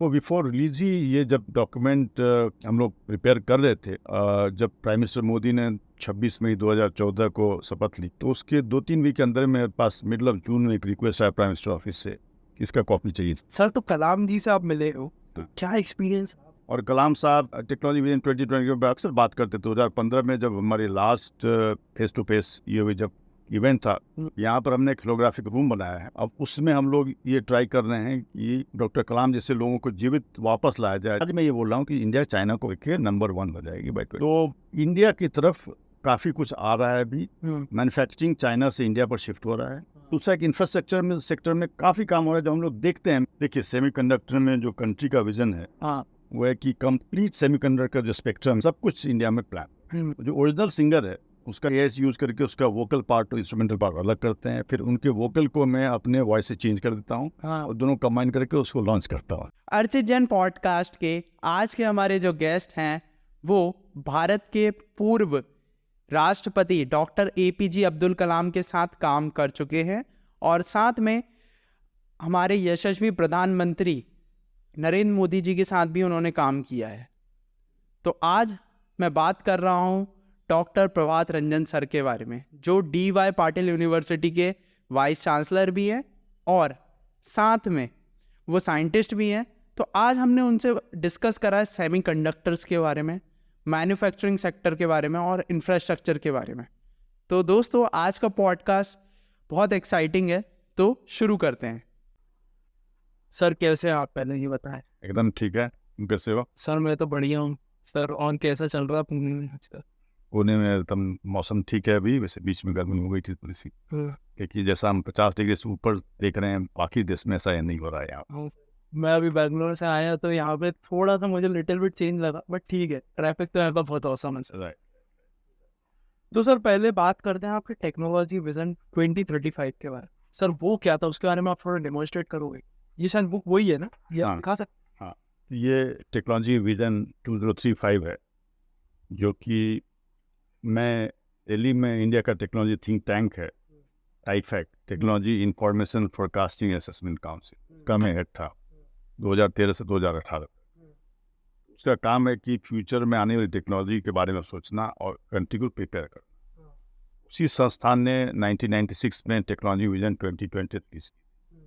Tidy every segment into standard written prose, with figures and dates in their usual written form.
वो before release ही ये जब डॉक्यूमेंट हम लोग प्रिपेयर कर रहे थे, जब प्राइम मिनिस्टर मोदी ने 26 मई 2014 को शपथ ली, तो उसके 2-3 वीक के अंदर मेरे पास मिडल ऑफ जून में एक रिक्वेस्ट आया प्राइम मिनिस्टर ऑफिस से कि इसका कॉपी चाहिए था। सर तो कलाम जी से आप मिले हो, तो क्या एक्सपीरियंस? और कलाम साहब टेक्नोलॉजी विजन 2020 के अक्सर बात करते थे। 2015 में जब हमारी लास्ट फेस टू फेस ये हुई, जब इवेंट था, यहाँ पर हमने एक होलोग्राफिक रूम बनाया है। अब उसमें हम लोग ये ट्राई कर रहे हैं कि डॉक्टर कलाम जैसे लोगों को जीवित वापस लाया जाए। आज मैं ये बोल रहा हूँ कि इंडिया चाइना को के नंबर 1 हो जाएगी बाई 20। तो इंडिया की तरफ काफ़ी कुछ आ रहा है अभी। मैन्युफैक्चरिंग चाइना से इंडिया पर शिफ्ट हो रहा है। दूसरा एक इंफ्रास्ट्रक्चर में सेक्टर में काफ़ी काम हो रहा है जो हम लोग देखते हैं। देखिए, सेमीकंडक्टर में जो कंट्री का विजन है वो है कि कंप्लीट सेमीकंडक्टर जो स्पेक्ट्रम सब कुछ इंडिया में प्लान। जो ओरिजिनल सिंगर है उसका एस यूज करके उसका वोकल पार्ट और इंस्ट्रूमेंटल पार्ट अलग करते हैं, फिर उनके वोकल को मैं अपने वॉइस से चेंज कर देता हूँ और दोनों कंबाइन करके उसको लॉन्च करता हूँ। अर्चित जैन पॉडकास्ट के आज के हमारे जो गेस्ट हैं वो भारत के पूर्व राष्ट्रपति डॉक्टर APJ अब्दुल कलाम के साथ काम कर चुके हैं और साथ में हमारे यशस्वी प्रधानमंत्री नरेंद्र मोदी जी के साथ भी उन्होंने काम किया है। तो आज मैं बात कर रहा हूँ डॉक्टर प्रभात रंजन सर के बारे में, जो DY पाटिल यूनिवर्सिटी के वाइस चांसलर भी हैं और साथ में वो साइंटिस्ट भी हैं। तो आज हमने उनसे डिस्कस करा है सेमीकंडक्टर्स के बारे में, मैन्युफैक्चरिंग सेक्टर के बारे में और इंफ्रास्ट्रक्चर के बारे में। तो दोस्तों, आज का पॉडकास्ट बहुत एक्साइटिंग है, तो शुरू करते हैं। सर कैसे हैं आप, पहले ये बताएं। एकदम ठीक है, कैसे हो? सर मैं तो बढ़िया हूँ सर। और कैसा चल रहा है पुणे में आजकल? पुणे में एकदम मौसम ठीक है अभी, वैसे बीच में गर्मी हो गई थी थोड़ी सी, क्योंकि जैसा हम 50 डिग्री से ऊपर देख रहे हैं बाकी देश में ऐसा नहीं हो रहा है यहाँ। मैं अभी बेंगलोर से आया तो यहाँ पे थोड़ा सा मुझे लिटिल बिट चेंज लगा, बट ठीक है, ट्रैफिक तो यहाँ पर बहुत औसम है। तो सर पहले बात करते हैं आपके टेक्नोलॉजी विजन 2035 के बारे में। सर वो क्या था, उसके बारे में आप थोड़ा डेमोन्स्ट्रेट करोगे? ये शायद बुक वही है ना, ये हाँ, दिखा सकते? हाँ, ये टेक्नोलॉजी विजन 2035 है, जो कि मैं दिल्ली में इंडिया का टेक्नोलॉजी थिंक टैंक है, TIFAC technology information forecasting assessment council का मैं हेड था 2013 से 2018। उसका काम है कि फ्यूचर में आने वाली टेक्नोलॉजी के बारे में सोचना और कंट्री को प्रिपेयर करना। उसी संस्थान ने 1996 में टेक्नोलॉजी विजन 2020 रिलीज की।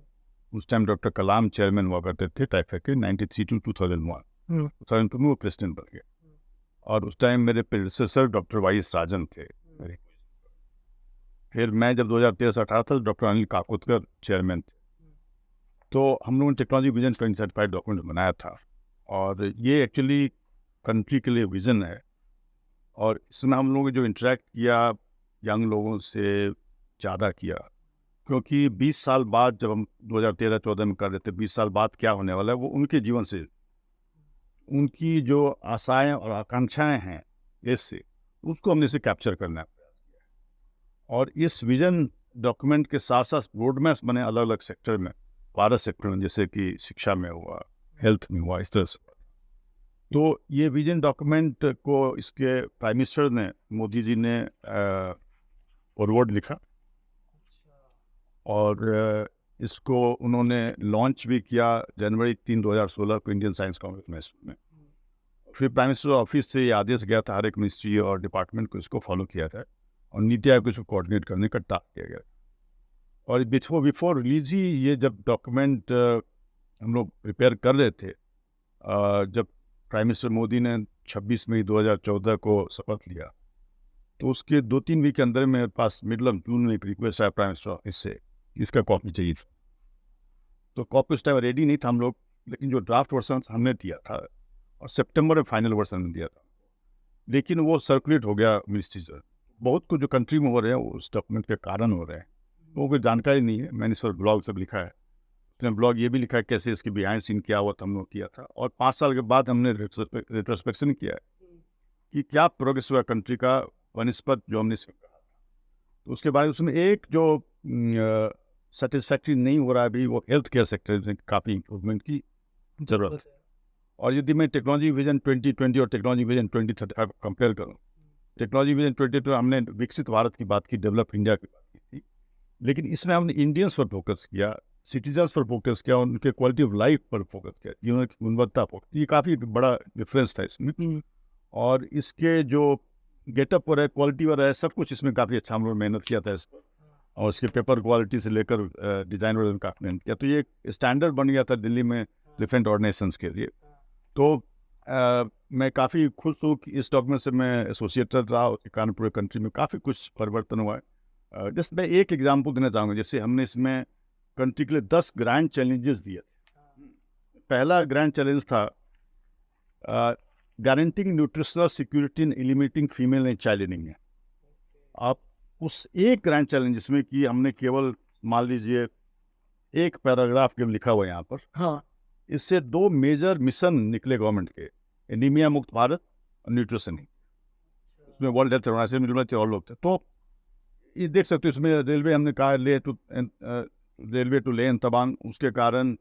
उस टाइम डॉक्टर कलाम चेयरमैन हुआ करते थे टाइफैक के, 93 टू 2001। 2002 में वो प्रेसिडेंट बन गए और उस टाइम मेरे प्रेडिसेसर डॉक्टर वाई.एस. राजन थे। फिर मैं जब 2013 से 18 था, डॉक्टर अनिल काकोदकर चेयरमैन थे। तो हम लोगों ने टेक्नोलॉजी विजन 2035 डॉक्यूमेंट बनाया था और ये एक्चुअली कंट्री के लिए विज़न है। और इसमें हम लोगों ने जो इंटरेक्ट किया यंग लोगों से ज़्यादा किया, क्योंकि 20 साल बाद जब हम 2013-14 में कर रहे थे, 20 साल बाद क्या होने वाला है वो उनके जीवन से, उनकी जो आशाएं और आकांक्षाएं हैं इससे, उसको हमने इसे कैप्चर करना है। और इस विजन डॉक्यूमेंट के साथ साथ रोड मैप्स बने अलग अलग सेक्टर में, 12 सेक्टर में, जैसे कि शिक्षा में हुआ, हेल्थ में हुआ, इस तरह से। तो ये विजन डॉक्यूमेंट को इसके प्राइम मिनिस्टर ने, मोदी जी ने फॉरवर्ड लिखा और इसको उन्होंने लॉन्च भी किया जनवरी 3, 2016 को इंडियन साइंस कांग्रेस में। फिर प्राइम मिनिस्टर ऑफिस से ये आदेश गया था हर एक मिनिस्ट्री और डिपार्टमेंट को इसको फॉलो किया जाए और नीति आयोग को इसको कोऑर्डिनेट करने का टास्क किया गया। और बिफोर रिलीज ही ये जब डॉक्यूमेंट हम लोग प्रिपेयर कर रहे थे, जब प्राइम मिनिस्टर मोदी ने 26 मई 2014 को शपथ लिया, तो उसके 2-3 वीक के अंदर मेरे पास मिडल ऑफ जून में एक रिक्वेस्ट आया प्राइम मिनिस्टर ऑफिस से, इसका कॉपी चाहिए था। तो कॉपी उस टाइम रेडी नहीं था हम लोग, लेकिन जो ड्राफ्ट वर्सन हमने दिया था और सितंबर में फाइनल वर्सन दिया था, लेकिन वो सर्कुलेट हो गया मिनिस्ट्री से। बहुत कुछ जो कंट्री में हो रहे हैं वो उस डॉक्यूमेंट के कारण हो रहे हैं, वो कोई जानकारी नहीं है। मैंने सर ब्लॉग सब लिखा है, अपने ब्लॉग ये भी लिखा है कैसे इसके बिहाइंड सीन क्या हुआ था, हम लोग किया था। और 5 साल के बाद हमने रेट्रोस्पेक्शन किया है कि क्या प्रोग्रेस हुआ कंट्री का बनस्पत जो हमने कहा था। तो उसके बाद उसमें एक जो सेटिस्फैक्ट्री नहीं हो रहा है अभी, वो हेल्थ केयर सेक्टर में काफ़ी इम्प्रूवमेंट की ज़रूरत है। और यदि मैं टेक्नोलॉजी विजन 2020 और टेक्नोलॉजी विजन 2035 कंपेयर करूँ, टेक्नोलॉजी विजन 2020 हमने विकसित भारत की बात की, डेवलप इंडिया की बात की थी, लेकिन इसमें हमने इंडियंस पर फोकस किया सिटीजन्स पर फोकस किया, उनके क्वालिटी ऑफ लाइफ पर फोकस किया, जीवन की गुणवत्ता पर। ये काफ़ी बड़ा डिफरेंस था इसमें। और इसके जो गेटअप पर है, क्वालिटी पर है, सब कुछ इसमें काफ़ी अच्छा हम लोग मेहनत किया था इस पर। और इसके पेपर क्वालिटी से लेकर डिज़ाइन वगैरह काफ़ी मेहनत किया, तो ये स्टैंडर्ड बन गया था दिल्ली में डिफरेंट ऑर्गेनाइजेशंस के लिए। तो मैं काफ़ी खुश हूँ कि इस डॉक्यूमेंट से मैं एसोसिएटेड रहा, उसके कारण पूरे कंट्री में काफ़ी कुछ परिवर्तन हुआ है। जैसे मैं एक एग्जांपल देना चाहूँगा, जैसे हमने इसमें कंट्री के लिए 10 ग्रैंड चैलेंजेस दिए थे। पहला ग्रैंड चैलेंज था guaranteeing nutritional security in eliminating female and child in India. आप उस एक ग्रैंड चैलेंज जिसमें कि हमने केवल मान लीजिए एक पैराग्राफ केवल लिखा हुआ है यहाँ पर, हाँ, इससे 2 मेजर मिशन निकले गवर्नमेंट के, एनीमिया मुक्त भारत और न्यूट्रिशन। उसमें वर्ल्ड हेल्थ ऑर्गेनाइजेशन में थे और लोग थे। तो ये देख सकते हो, इसमें रेलवे हमने कहा रेलवे टू ले एंड तवांग, उसके कारण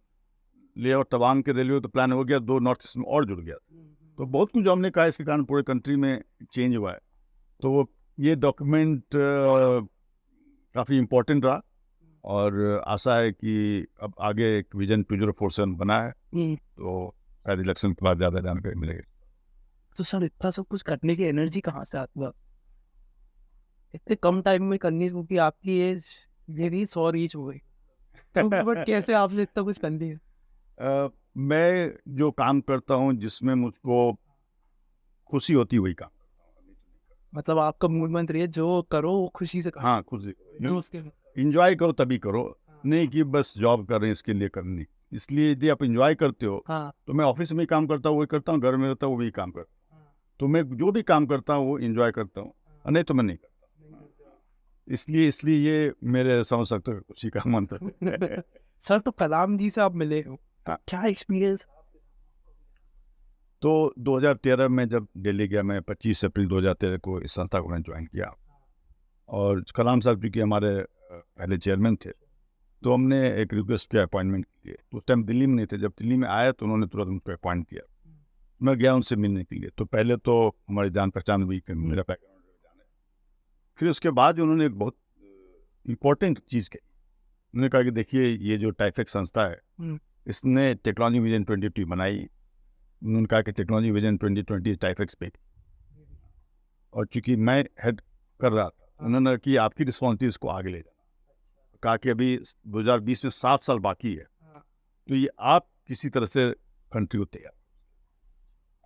ले और तवांग के रेलवे तो प्लान हो गया, 2 नॉर्थ ईस्ट में और जुड़ गया। तो बहुत कुछ जो हमने कहा इसके कारण पूरे कंट्री में चेंज हुआ है। तो ये डॉक्यूमेंट काफ़ी इम्पोर्टेंट रहा, और आशा है कि अब आगे एक विजन 2047 बना है, तो शायद इलेक्शन के बाद ज़्यादा जानकारी मिलेगी। तो सर इतना सब कुछ करने की एनर्जी कहाँ से आती है इतने कम टाइम में करनी, क्योंकि आपकी एज ये नहीं 100 रीच हो गई तो बट कैसे आपने इतना कुछ कर लिया? मैं जो काम करता हूँ जिसमें मुझको खुशी होती है वही काम। मतलब आपका मूल मंत्र ये जो करो वो खुशी से करो। हाँ, खुशी, उसके इंजॉय करो तभी करो, नहीं कि बस जॉब कर रहे हैं इसके लिए करनी। इसलिए यदि आप इंजॉय करते हो, हाँ तो मैं ऑफिस में ही काम करता हूँ वही करता हूँ, घर में रहता हूँ वही काम करता हूँ। तो मैं जो भी काम करता हूँ वो इंजॉय करता हूँ, और नहीं तो मैं नहीं करता। इसलिए ये मेरे समझ सकते हो खुशी का मंत्र। सर तो कलाम जी से आप मिले हो, हाँ। क्या एक्सपीरियंस? तो 2013 में जब दिल्ली गया, मैं 25 अप्रैल 2013 को इस संस्था को मैंने ज्वाइन किया, और कलाम साहब चूँकि हमारे पहले चेयरमैन थे, तो हमने एक रिक्वेस्ट किया अपॉइंटमेंट के लिए। तो उस टाइम दिल्ली में नहीं थे, जब दिल्ली में आया तो उन्होंने तुरंत मुझको अपॉइंट किया। मैं गया उनसे मिलने के लिए। तो पहले तो हमारी जान पहचान हुई कि मेरा बैकग्राउंड जाने, फिर उसके बाद उन्होंने एक बहुत इम्पोर्टेंट चीज़ कही। उन्होंने कहा कि देखिए, ये जो टाइफेक्स संस्था है, इसने टेक्नोलॉजी विजन 2020 बनाई। उन्होंने कहा कि टेक्नोलॉजी विजन 2020 टाइफेक्स पे, और चूंकि मैं हेड कर रहा था, उन्होंने कि आपकी रिस्पॉन्सिबिलिटी इसको आगे ले जाना। कहा कि अभी 2020 में 7 साल बाकी है, तो ये आप किसी तरह से कंट्री को तैयार।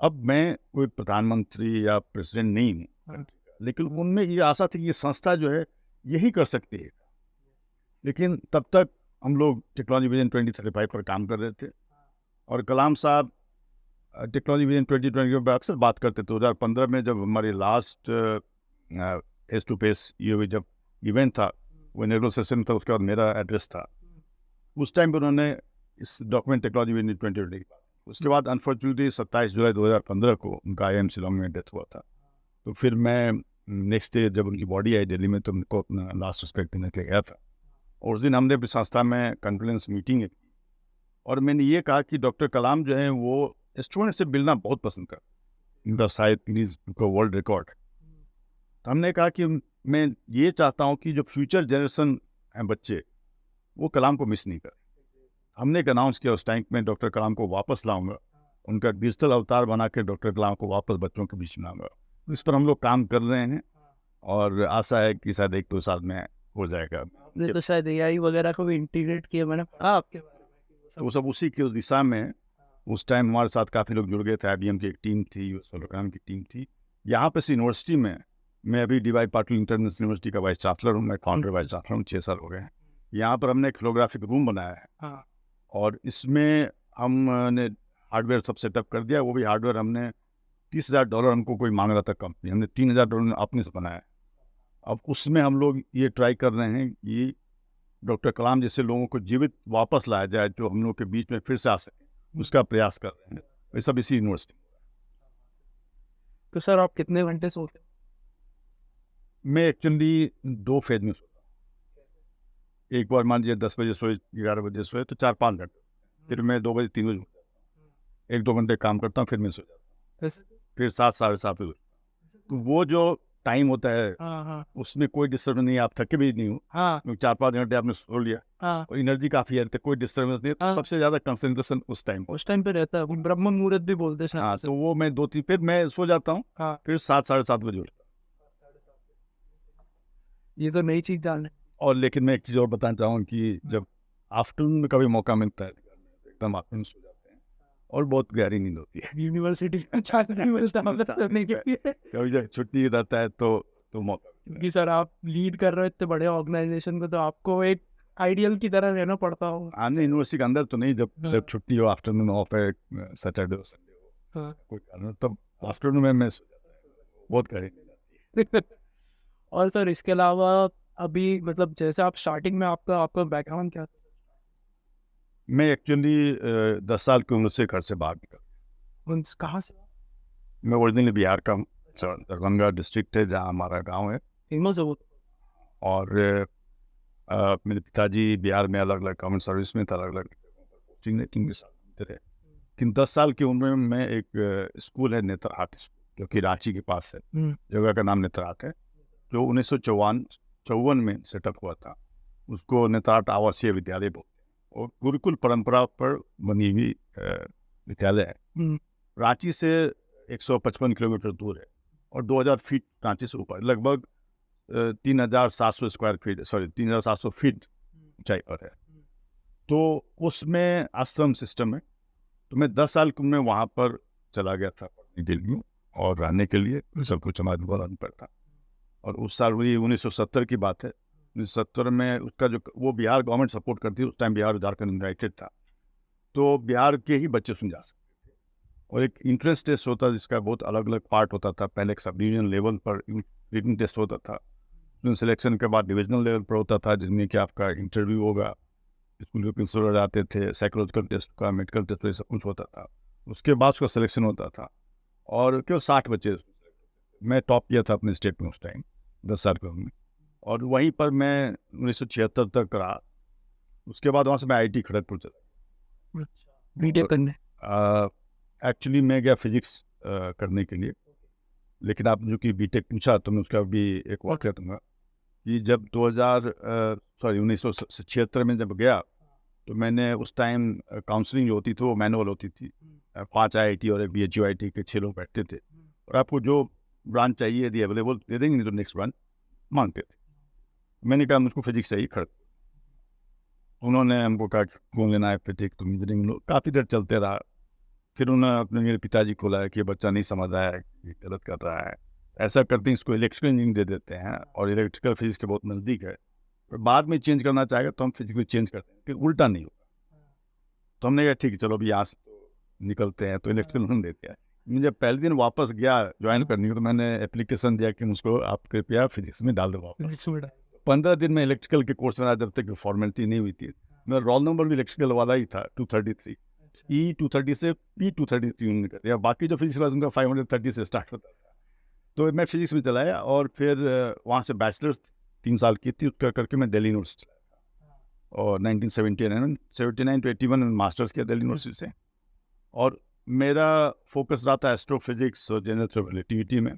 अब मैं कोई प्रधानमंत्री या प्रेसिडेंट नहीं हूँ कंट्री का, लेकिन उनमें ये आशा थी कि ये संस्था जो है यही कर सकती है। लेकिन तब तक हम लोग टेक्नोलॉजी विजन 2035 पर काम कर रहे थे, और कलाम साहब टेक्नोलॉजी विजन 2020 पर अक्सर बात करते थे। 2015 में जब हमारी लास्ट फेस टू फेस ये जब इवेंट था, वो इनॉग्रेशन सेशन था, उसके बाद मेरा एड्रेस था, उस टाइम पर उन्होंने इस डॉक्यूमेंट टेक्नोलॉजी विजन 2020 की बात। उसके बाद अनफॉर्चुनेटली 27 जुलाई 2015 को उनका IIM शिलांग में डेथ हुआ था। तो फिर मैं नेक्स्ट डे जब उनकी बॉडी आई दिल्ली में, तो उनको अपना लास्ट रिस्पेक्ट देने के लिए गया था। और उस दिन हमने अपनी संस्था में कंडोलेंस मीटिंग की, और मैंने ये कहा कि डॉक्टर कलाम जो है वो स्टूडेंट से मिलना बहुत पसंद करते, इनका शायद प्लीज उनका वर्ल्ड रिकॉर्ड। तो हमने कहा कि मैं ये चाहता हूँ कि जो फ्यूचर जनरेशन हैं बच्चे, वो कलाम को मिस नहीं करें। हमने एक अनाउंस किया उस टाइम में, डॉक्टर कलाम को वापस लाऊंगा, उनका डिजिटल अवतार बना के डॉक्टर कलाम को वापस बच्चों के बीच में लाऊंगा। इस पर हम लोग काम कर रहे हैं, और आशा है कि शायद 1-2 साल में हो जाएगा। आपने तो शायद AI वगैरह को भी इंटीग्रेट किया, मैंने पढ़ा आपके बारे में। वो सब उसी की दिशा में। उस टाइम हमारे साथ काफ़ी लोग जुड़ गए थे, IBM की एक टीम थी, सोलोग्राम की टीम थी। यहाँ पे यूनिवर्सिटी में मैं अभी DY पाटिल इंटरनेशनल यूनिवर्सिटी का वाइस चांसलर हूँ, मैं फाउंडर वाइस चांसलर हूँ, 6 साल हो गए हैं। यहाँ पर हमने एक होलोग्राफिक रूम बनाया है, और इसमें हमने हार्डवेयर सब सेटअप कर दिया। वो भी हार्डवेयर हमने $30,000 हमको कोई मांग रहा था कंपनी, हमने $3,000 अपने से बनाया। अब उसमें हम लोग ये ट्राई कर रहे हैं कि डॉक्टर कलाम जैसे लोगों को जीवित वापस लाया जाए, जो हम लोग के बीच में फिर से आ सके, उसका प्रयास कर रहे हैं। ये सब इसी यूनिवर्सिटी। तो सर आप कितने घंटे सोते हैं? मैं एक्चुअली 2 फेज में सोता हूँ। एक बार मान लीजिए 10 बजे सोए, 11 बजे सोए, तो 4-5 घंटे। फिर मैं 2 बजे 3 बजे उठ जाता हूँ, 1-2 घंटे काम करता हूँ, फिर मैं सो जाता हूँ, फिर 7 साढ़े 7 बजे। तो वो जो टाइम होता है हाँ हाँ उसमें कोई डिस्टर्बेंस नहीं, आप थके भी नहीं हो, हाँ 4-5 घंटे आपने सो लिया हाँ, और एनर्जी काफ़ी है, तो कोई डिस्टर्बेंस नहीं है, तो हाँ। सबसे ज़्यादा कंसंट्रेशन उस टाइम उस टाइम पे रहता है, वो ब्रह्म मुहूर्त भी बोलते हैं शायद हाँ, उसे। तो वो मैं 2-3 फिर मैं सो जाता हूँ, हाँ, फिर 7-7:30 बजे उठता ये तो नई चीज जानने। हूँ। और लेकिन मैं एक चीज़ और बताना चाहूँगा कि जब आफ्टरनून में कभी मौका मिलता है तो एकदम आफ्टरनून सो जाते हैं और बहुत गहरी नींद होती है। यूनिवर्सिटी में चांस नहीं मिलता मतलब सोने के लिए, कभी जब छुट्टी रहता है तो मौका मिलता है। क्योंकि सर आप लीड कर रहे हो इतने बड़े ऑर्गेनाइजेशन को, तो आपको एक आइडियल की तरह रहना पड़ता होगा। आने यूनिवर्सिटी के अंदर तो नहीं, जब हाँ। जब छुट्टी हो, आफ्टरनून ऑफ है, सैटरडे हो संडे हो, हाँ। कोई कारण हो, तब आफ्टरनून में मैं सो जाता हूँ, बहुत गहरी नींद आती है। और सर इसके अलावा अभी मतलब जैसे आप स्टार्टिंग में आपका आपका बैकग्राउंड क्या था? मैं एक्चुअली 10 साल की उम्र से घर से बाहर निकला। मीन्स कहाँ से? मैं ओरिजिनली बिहार का हूँ, दरभंगा डिस्ट्रिक्ट है जहाँ हमारा गांव है। फेमस है वो। और मेरे पिताजी बिहार में अलग अलग गवर्नमेंट सर्विस में थे, अलग अलग कोचिंग के साथ घूमते रहे। लेकिन 10 साल की उम्र में मैं एक स्कूल है नेत्रहाट स्कूल, जो कि रांची के पास है, जगह का नाम नेत्रहाट है, जो 1954 में सेटअप हुआ था। उसको नेत्रहाट आवासीय विद्यालय बोलते हैं और गुरुकुल परंपरा पर बनी हुई विद्यालय है। रांची से 155 किलोमीटर दूर है और 2000 फीट रांची से ऊपर, लगभग 3700 स्क्वायर फीट, सॉरी 3700 फीट ऊंचाई पर है। तो उसमें आश्रम सिस्टम है। तो मैं 10 साल की उम्र में वहाँ पर चला गया था पढ़ने के लिए और रहने के लिए, सब कुछ हमारे बोलाना पड़ता। और उस साल वही 1970 की बात है। 1970 में उसका जो वो बिहार गवर्नमेंट सपोर्ट करती है, उस टाइम बिहार झारखंड यूनाइटेड था, तो बिहार के ही बच्चे सुन जा सकते थे। और एक इंट्रेंस टेस्ट होता जिसका बहुत अलग अलग पार्ट होता था। पहले एक सब डिवीजन लेवल पर रिटन टेस्ट होता था, सिलेक्शन के बाद डिविजनल लेवल पर होता था, जिसमें कि आपका इंटरव्यू होगा, स्कूल के प्रिंसिपल आते थे, साइकोलॉजिकल टेस्ट का, मेडिकल टेस्ट, सब कुछ होता था। उसके बाद उसका सिलेक्शन होता था और केवल 60 बच्चे। मैं टॉप किया था अपने स्टेट में उस टाइम 10 साल की उम्र में। और वहीं पर मैं 1976 तक रहा। उसके बाद वहाँ से मैं IIT खड़गपुर चला। बीटेक करने? एक्चुअली मैं गया फिजिक्स करने के लिए, लेकिन आप जो कि बीटेक पूछा तो मैं उसका भी एक वाक्य दूंगा कि जब 1976 में जब गया तो मैंने उस टाइम काउंसलिंग जो होती थी वो मैनुअल होती थी। 5 IIT और एक BHU IIT के 6 लोग बैठते थे और आपको जो ब्रांच चाहिए यदि अवेलेबल दे देंगे, नहीं तो नेक्स्ट ब्रांच मांगते थे। मैंने कहा मुझको फिजिक्स चाहिए खड़गपुर। उन्होंने हमको कहा कौन लेना है फिजिक्स, तो इंजीनियरिंग लो। काफ़ी देर चलते रहा। फिर उन्होंने अपने मेरे पिताजी को लाया कि ये बच्चा नहीं समझ रहा है, ये गलत कर रहा है, ऐसा करते हैं इसको इलेक्ट्रिकल इंजीनियरिंग दे देते हैं और इलेक्ट्रिकल फिजिक्स के बहुत नज़दीक है, और बाद में चेंज करना चाहेगा तो हम फिजिक्स में चेंज करते हैं, फिर उल्टा नहीं होगा। तो हमने कहा ठीक है चलो अभी यहाँ से तो निकलते हैं, तो इलेक्ट्रिकल हम देते हैं। मुझे पहले दिन वापस गया ज्वाइन करने को, तो मैंने एप्लीकेशन दिया कि मुझको आप कृपया फिजिक्स में डाल दो वापस। 15 दिन में इलेक्ट्रिकल के कोर्स में, जब तक फॉर्मेलिटी नहीं हुई थी। मेरा रोल नंबर भी इलेक्ट्रिकल वाला ही था, 233, E230 से P233 कर दिया। बाकी जो फिजिक्स क्लास उनका 530 से स्टार्ट होता था। तो मैं फिजिक्स में चलाया और फिर वहाँ से बैचलर्स 3 साल की थी, उसका करके मैं दिल्ली यूनिवर्सिटी चलाया और 1979 to 81 में मास्टर्स किया दिल्ली यूनिवर्सिटी से। और मेरा फोकस रहा था एस्ट्रोफिजिक्स और जनरल रिलेटिविटी में।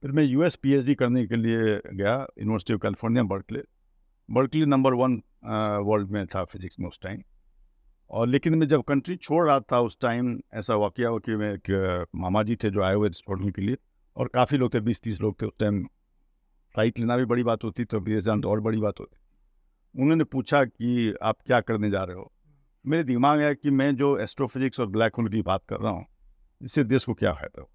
फिर मैं US PhD करने के लिए गया, university of California Berkeley number 1 world में था फिजिक्स में उस टाइम। और लेकिन मैं जब कंट्री छोड़ रहा था उस टाइम ऐसा वाकया हो कि मैं मामा जी थे जो आए हुए छोड़ने के लिए, और काफ़ी लोग थे, 20-30 लोग थे उस टाइम। फ्लाइट लेना भी बड़ी बात होती, तो विदेश और बड़ी बात होती। उन्होंने पूछा कि आप क्या करने जा रहे हो। मेरे दिमाग आया कि मैं जो एस्ट्रोफिजिक्स और ब्लैक होल की बात कर रहा हूँ, इससे देश को क्या फायदा हो।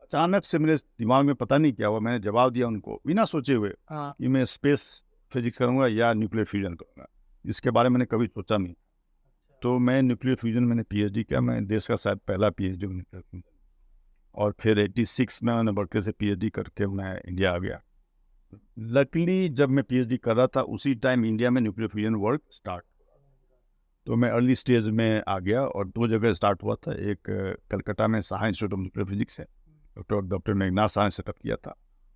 अचानक से मेरे दिमाग में पता नहीं क्या हुआ, मैंने जवाब दिया उनको बिना सोचे हुए कि मैं स्पेस फिजिक्स करूँगा या न्यूक्लियर फ्यूजन करूँगा। इसके बारे में मैंने कभी सोचा नहीं। तो मैं न्यूक्लियर फ्यूजन मैंने PhD किया। मैं देश का शायद पहला PhD न्यूक्लियर फ्यूजन। और फिर 86 में मैंने बर्कले से PhD करके मैं इंडिया आ गया। लकीली जब मैं PhD कर रहा था उसी टाइम इंडिया में न्यूक्लियर फ्यूजन वर्क स्टार्ट हुआ, तो मैं अर्ली स्टेज में आ गया। और 2 जगह स्टार्ट हुआ था, एक कलकत्ता में Saha institute of nuclear physics है, डॉक्टर मेघनाथ साहा ने सेटअप किया था।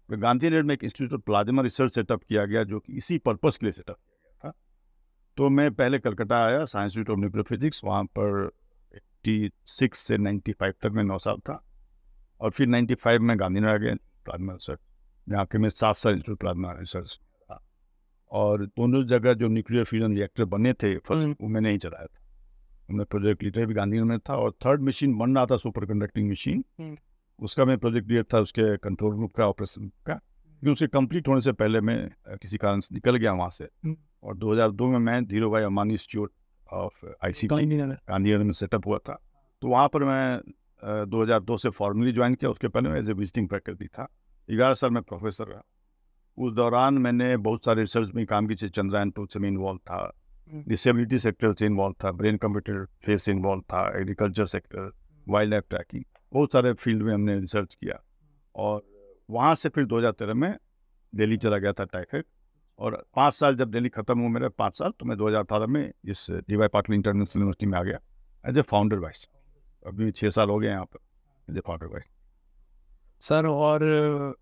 फिर गांधीनगर में एक institute of plasma research setup किया गया, जो कि इसी पर्पज़ के लिए सेटअप किया गया था। तो मैं पहले कलकत्ता आया, science institute of nuclear physics, वहाँ पर 86 से 95 तक मैं 9 साल था। और फिर 95 में गांधीनगर आ गया प्लाज्मा रिसर्च। यहाँ के मैं 7 साल इंस्टीट्यूट प्लाज्मा रिसर्च था, और दोनों जगह जो न्यूक्लियर फ्यूजन रिएक्टर बने थे फर्स्ट, वो मैंने ही चलाया था। मैं प्रोजेक्ट लीडर भी गांधीनगर में था, और थर्ड मशीन बन रहा था सुपर कंडक्टिंग मशीन, उसका मैं प्रोजेक्ट लीडर था, उसके कंट्रोल ग्रुप का, ऑपरेशन का। क्योंकि उसके कंप्लीट होने से पहले मैं किसी कारण से निकल गया वहाँ से, और 2002 में मैं धीरू भाई Ambani institute of ICT Gandhinagar में सेटअप हुआ था। तो वहाँ पर मैं 2002 से फॉर्मली ज्वाइन किया। उसके पहले मैं एज ए विजिटिंग फैकल्टी था। 11 साल में प्रोफेसर रहा। उस दौरान मैंने बहुत सारे रिसर्च में काम की, चंद्रयान 2 से मैं इन्वॉल्व था, डिसेबिलिटी सेक्टर से इन्वॉल्व था, ब्रेन कंप्यूटर फेस से इन्वॉल्व था, agriculture sector, wildlife tracking, बहुत सारे फील्ड में हमने रिसर्च किया। और वहाँ से फिर 2013 में दिल्ली चला गया था टाइफेड, और 5 साल जब दिल्ली खत्म हुआ मेरे 5 साल, तो मैं 2018 में इस DY पाटिल इंटरनेशनल यूनिवर्सिटी में आ गया एज ए फाउंडर वाइस। अभी 6 साल हो गए यहाँ पर as a founder vice. Sir, और